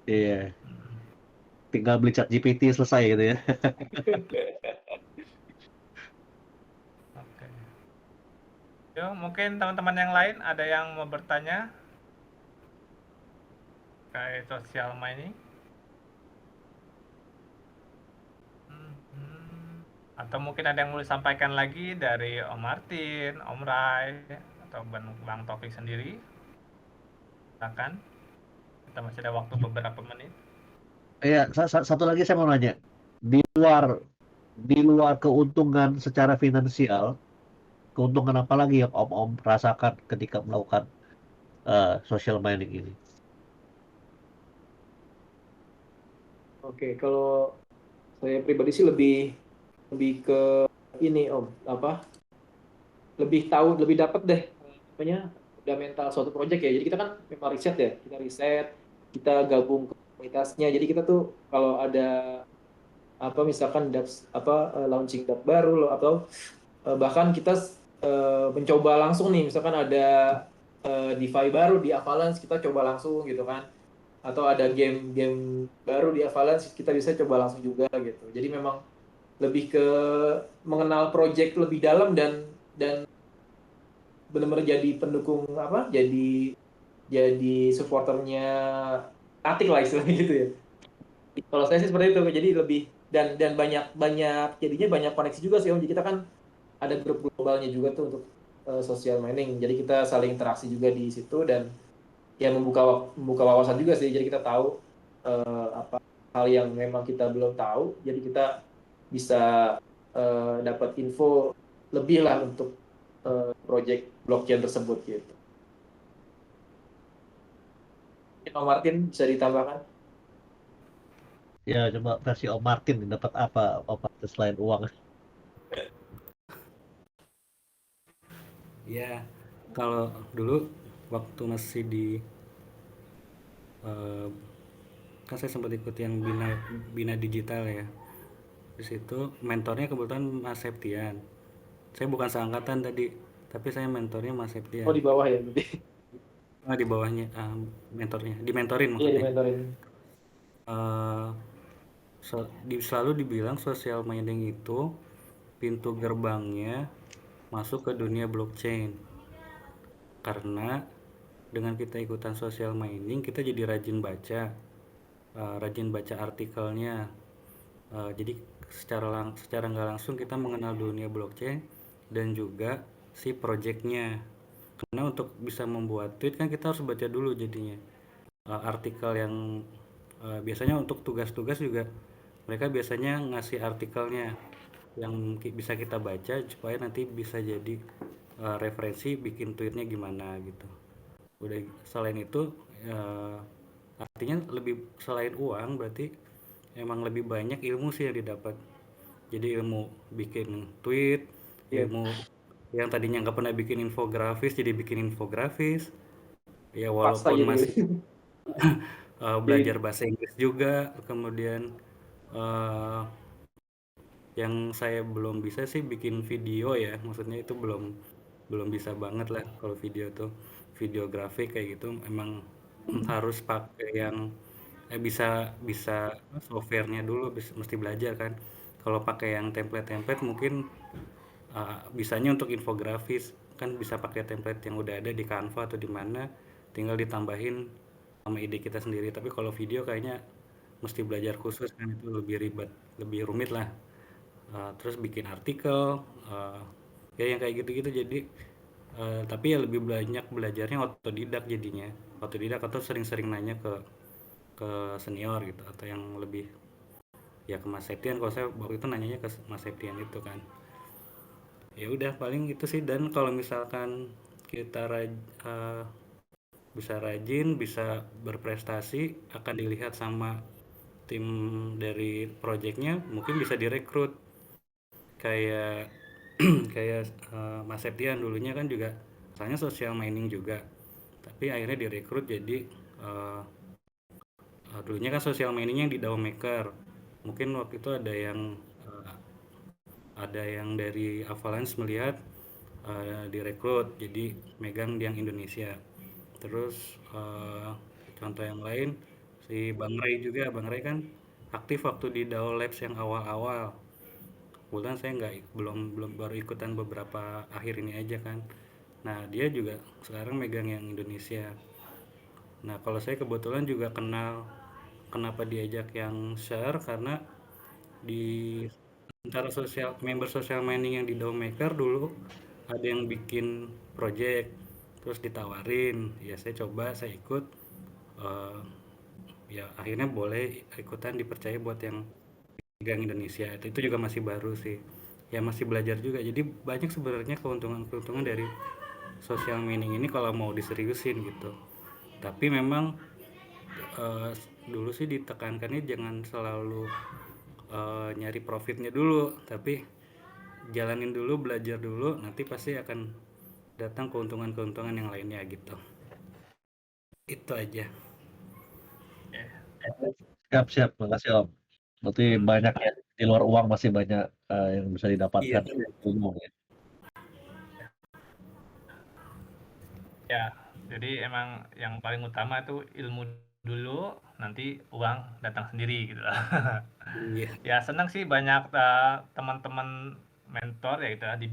Iya, tinggal beli chat GPT selesai gitu ya. Oke. Yo, mungkin teman-teman yang lain ada yang mau bertanya kayak social mining? Atau mungkin ada yang mau disampaikan lagi dari Om Martin, Om Rai, atau Bang Taufik sendiri? Silakan. Kita masih ada waktu beberapa menit. Iya, satu lagi saya mau nanya. Di luar di luar keuntungan secara finansial, keuntungan apa lagi yang Om rasakan ketika melakukan social mining ini? Oke, kalau saya pribadi sih lebih ke ini Om, lebih tahu, lebih dapat deh fundamental suatu project ya. Jadi kita kan memang riset ya, kita gabung ke komunitasnya. Jadi kita tuh kalau ada misalkan launching dApp baru atau bahkan kita mencoba langsung nih, misalkan ada DeFi baru di Avalanche, kita coba langsung gitu kan, atau ada game baru di Avalanche, kita bisa coba langsung juga gitu. Jadi memang lebih ke mengenal project lebih dalam dan benar-benar jadi pendukung jadi supporternya Atik lah istilahnya gitu ya. Kalau saya sih seperti itu, jadi lebih dan banyak jadinya banyak koneksi juga sih Om. Jadi kita kan ada grup globalnya juga tuh untuk social mining. Jadi kita saling interaksi juga di situ dan ya membuka wawasan juga sih. Jadi kita tahu apa hal yang memang kita belum tahu. Jadi kita bisa dapat info lebih lah untuk project blockchain tersebut gitu. Om Martin bisa ditambahkan? Ya coba versi Om Martin dapat apa Om Martin selain uang? Ya, kalau dulu waktu masih di kan saya sempat ikut yang Bina Digital ya. Di situ mentornya kebetulan Mas Septian. Saya bukan seangkatan tadi, tapi saya mentornya Mas Septian. Oh, di bawah ya berarti. Di bawahnya mentornya, dimentorin Iya, maksudnya. dimentorin. Selalu dibilang social mining itu pintu gerbangnya masuk ke dunia blockchain. Karena dengan kita ikutan social mining, kita jadi rajin baca artikelnya. Jadi secara nggak langsung kita mengenal dunia blockchain dan juga si projectnya. Karena untuk bisa membuat tweet kan kita harus baca dulu jadinya artikel yang biasanya untuk tugas-tugas juga mereka biasanya ngasih artikelnya yang bisa kita baca supaya nanti bisa jadi referensi bikin tweetnya gimana gitu. Udah selain itu artinya lebih selain uang berarti emang lebih banyak ilmu sih yang didapat. Jadi ilmu bikin tweet, ilmu yang tadinya nggak pernah bikin infografis jadi bikin infografis. Ya Paksa walaupun jadi. masih belajar bahasa Inggris juga, kemudian yang saya belum bisa sih bikin video ya, maksudnya itu belum bisa banget lah kalau video tuh videografik kayak gitu emang harus pakai yang bisa bisa softwarenya dulu mesti belajar kan. Kalau pakai yang template-template mungkin bisanya untuk infografis kan bisa pakai template yang udah ada di Canva atau di mana tinggal ditambahin sama ide kita sendiri. Tapi kalau video kayaknya mesti belajar khusus kan itu lebih ribet, lebih rumit lah. Terus bikin artikel, ya yang kayak gitu-gitu jadi tapi ya lebih banyak belajarnya otodidak jadinya. Otodidak atau sering-sering nanya ke senior gitu atau yang lebih ya ke Mas Septian. Kalau saya waktu itu nanyanya ke Mas Septian itu kan. Ya udah paling itu sih dan kalau misalkan kita bisa rajin, bisa berprestasi akan dilihat sama tim dari projectnya mungkin bisa direkrut kayak kayak Mas Septian dulunya kan juga soalnya social mining juga tapi akhirnya direkrut jadi dulunya kan social miningnya di DAO Maker mungkin waktu itu ada yang dari Avalanche melihat direkrut jadi megang yang Indonesia terus contoh yang lain si Bang Ray kan aktif waktu di DAO Labs yang awal-awal kebetulan saya nggak belum baru ikutan beberapa akhir ini aja kan nah dia juga sekarang megang yang Indonesia. Nah kalau saya kebetulan juga kenapa diajak yang share karena di antara member social mining yang di DAO Maker dulu ada yang bikin project terus ditawarin ya saya coba saya ikut eh, ya akhirnya boleh ikutan dipercaya buat yang megang Indonesia itu juga masih baru sih ya masih belajar juga jadi banyak sebenarnya keuntungan dari social mining ini kalau mau diseriusin gitu tapi memang eh, dulu sih ditekankannya jangan selalu nyari profitnya dulu tapi jalanin dulu, belajar dulu, nanti pasti akan datang keuntungan-keuntungan yang lainnya gitu. Itu aja. Siap, makasih Om. Berarti banyak ya, di luar uang masih banyak yang bisa Iya. didapatkan ilmu ya. Ya, jadi emang yang paling utama itu ilmu dulu, nanti uang datang sendiri gitu lah. Iya. Ya senang sih banyak teman-teman mentor ya gitu ya, di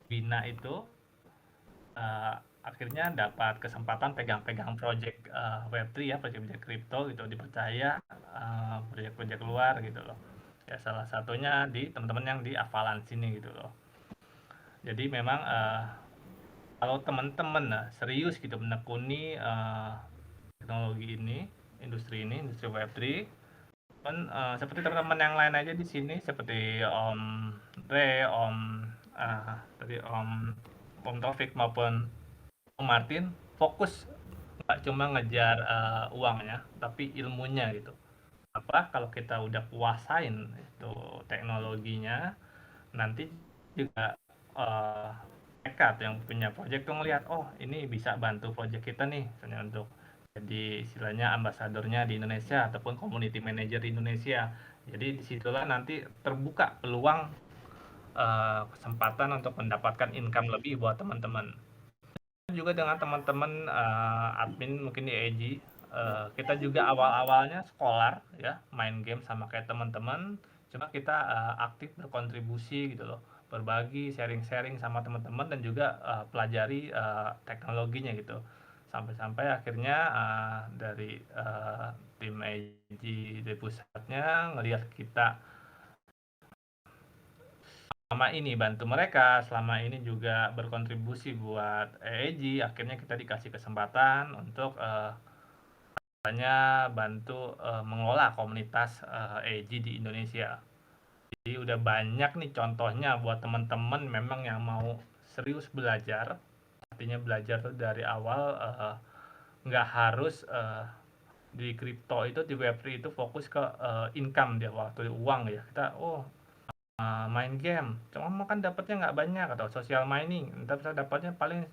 Bina itu akhirnya dapat kesempatan pegang-pegang project Web3 ya, project-project kripto gitu, dipercaya project-project luar gitu loh. Ya salah satunya di teman-teman yang di Avalan sini gitu loh. Jadi memang kalau teman-teman serius gitu menekuni teknologi ini, industri Web3, kan seperti teman-teman yang lain aja di sini, seperti Om Re, tadi Om Taufik maupun Om Martin, fokus nggak cuma ngejar uangnya, tapi ilmunya gitu. Apa kalau kita udah kuasain itu teknologinya, nanti juga uh, mereka yang punya project tuh ngelihat, oh ini bisa bantu project kita nih, misalnya untuk jadi istilahnya ambasadornya di Indonesia ataupun community manager di Indonesia. Jadi disitulah nanti terbuka peluang kesempatan untuk mendapatkan income lebih buat teman-teman. Juga dengan teman-teman admin mungkin di EG, kita juga awal-awalnya scholar ya, main game sama kayak teman-teman, cuma kita aktif berkontribusi gitu loh, berbagi, sharing-sharing sama teman-teman dan juga pelajari teknologinya gitu. Sampai-sampai akhirnya dari tim EG di pusatnya ngelihat kita selama ini bantu mereka, selama ini juga berkontribusi buat EEG, akhirnya kita dikasih kesempatan untuk bantu mengelola komunitas EEG di Indonesia. Jadi udah banyak nih contohnya buat teman-teman memang yang mau serius belajar, artinya belajar tuh dari awal nggak harus di kripto itu, di Web3 itu fokus ke income dia, waktu uang ya. Kita main game, cuma makan dapatnya nggak banyak, atau social mining, ntar bisa dapatnya paling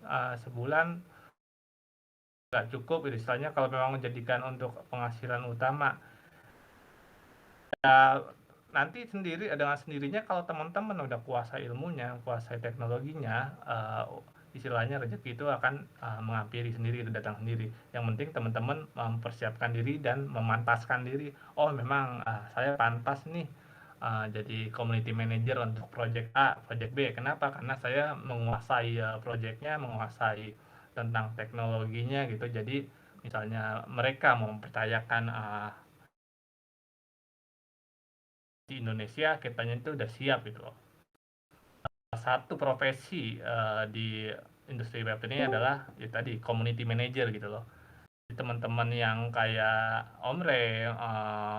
sebulan nggak cukup, istilahnya kalau memang menjadikan untuk penghasilan utama. Ya, nanti dengan sendirinya kalau teman-teman udah kuasai ilmunya, kuasai teknologinya, istilahnya rezeki itu akan menghampiri sendiri, itu datang sendiri. Yang penting teman-teman mempersiapkan diri dan memantaskan diri. Oh memang saya pantas nih jadi community manager untuk project A, project B. Kenapa? Karena saya menguasai projectnya, menguasai tentang teknologinya gitu. Jadi misalnya mereka mau mempercayakan di Indonesia, kitanya itu udah siap gitu loh. Satu profesi di industri web ini adalah ya tadi community manager gitu loh. Jadi teman-teman yang kayak Om Re,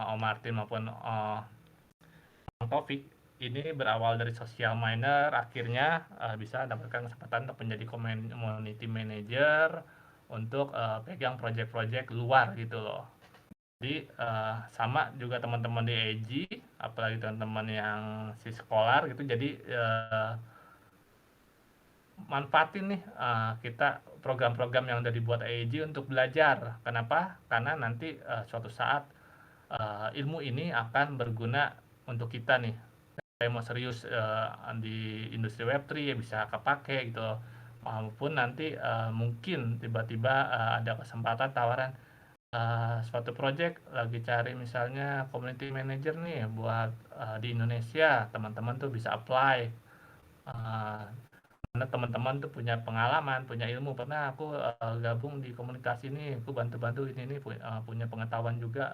Om Martin maupun Om Taufik ini berawal dari social miner, akhirnya bisa dapatkan kesempatan untuk menjadi community manager untuk pegang project-project luar gitu loh. Jadi sama juga teman-teman di EG, apalagi teman-teman yang si sekolah gitu. Jadi manfaatin nih kita program-program yang udah dibuat EG untuk belajar. Kenapa? Karena nanti suatu saat ilmu ini akan berguna untuk kita nih. Saya mau serius di industri Web3 ya bisa kepake gitu. Maupun nanti mungkin tiba-tiba ada kesempatan tawaran suatu project lagi cari misalnya community manager nih buat di Indonesia, teman-teman tuh bisa apply karena teman-teman tuh punya pengalaman, punya ilmu, pernah aku gabung di komunitas ini, aku bantu-bantu ini punya pengetahuan juga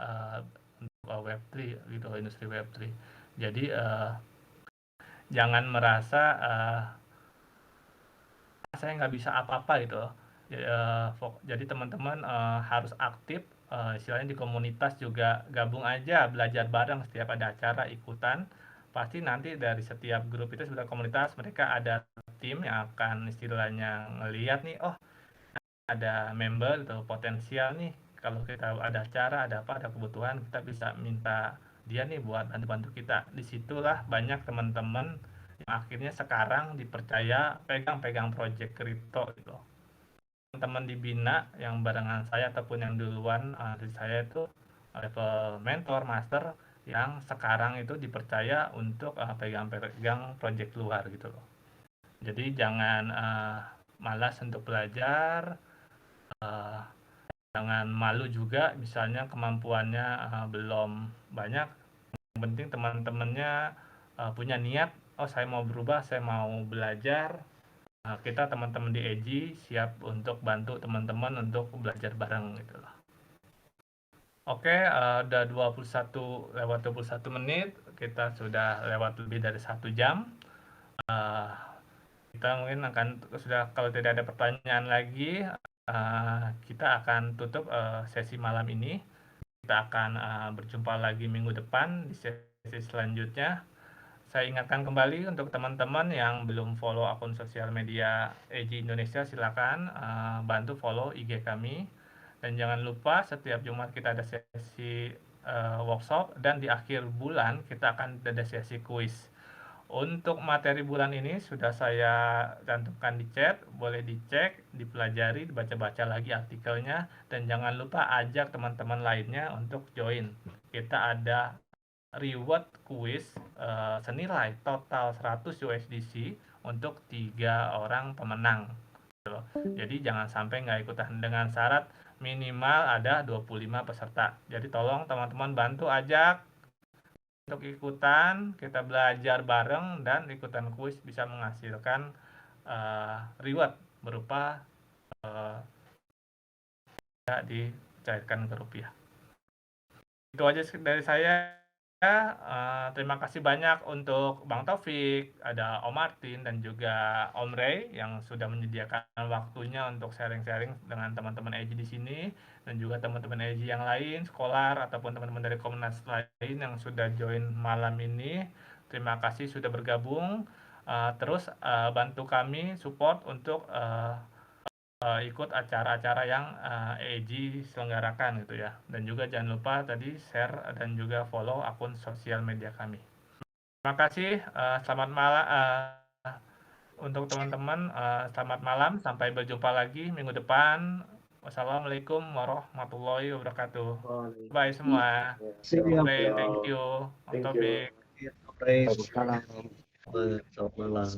untuk Web3 gitu, industri Web3. Jadi jangan merasa saya nggak bisa apa-apa gitu. Jadi teman-teman harus aktif, istilahnya di komunitas juga gabung aja, belajar bareng setiap ada acara ikutan. Pasti nanti dari setiap grup itu sebenarnya komunitas mereka ada tim yang akan istilahnya ngelihat nih, oh ada member atau potensial nih, kalau kita ada acara, ada apa, ada kebutuhan, kita bisa minta dia nih buat bantu-bantu kita. Disitulah banyak teman-teman yang akhirnya sekarang dipercaya pegang project kripto gitu. Teman-teman di Bina yang barengan saya ataupun yang duluan dari saya itu level mentor, master yang sekarang itu dipercaya untuk pegang project luar gitu loh. Jadi jangan malas untuk belajar, jangan malu juga misalnya kemampuannya belum banyak. Yang penting teman-temannya punya niat, oh saya mau berubah, saya mau belajar. Kita teman-teman di EJI siap untuk bantu teman-teman untuk belajar bareng gitu loh. Oke, udah 21 menit, kita sudah lewat lebih dari 1 jam. Kita mungkin kalau tidak ada pertanyaan lagi, kita akan tutup sesi malam ini. Kita akan berjumpa lagi minggu depan di sesi selanjutnya. Saya ingatkan kembali untuk teman-teman yang belum follow akun sosial media EJI Indonesia, silakan bantu follow IG kami. Dan jangan lupa setiap Jumat kita ada sesi workshop dan di akhir bulan kita akan ada sesi kuis. Untuk materi bulan ini sudah saya cantumkan di chat, boleh dicek, dipelajari, dibaca-baca lagi artikelnya, dan jangan lupa ajak teman-teman lainnya untuk join. Kita ada reward kuis senilai total 100 USDC untuk 3 orang pemenang. Jadi jangan sampai nggak ikutan, dengan syarat minimal ada 25 peserta. Jadi tolong teman-teman bantu ajak untuk ikutan, kita belajar bareng, dan ikutan kuis bisa menghasilkan reward berupa dicairkan ke rupiah. Itu aja dari saya. Terima kasih banyak untuk Bang Taufik, ada Om Martin, dan juga Om Ray yang sudah menyediakan waktunya untuk sharing-sharing dengan teman-teman EJI di sini, dan juga teman-teman EJI yang lain, sekolah ataupun teman-teman dari komunitas lain yang sudah join malam ini. Terima kasih sudah bergabung. Terus bantu kami support untuk ikut acara-acara yang EJI selenggarakan gitu ya. Dan juga jangan lupa tadi share dan juga follow akun sosial media kami. Terima kasih, selamat malam untuk teman-teman, selamat malam, sampai berjumpa lagi minggu depan. Wassalamualaikum warahmatullahi wabarakatuh. Bye semua. Oke, thank you. Om Taufik. Selamat malam.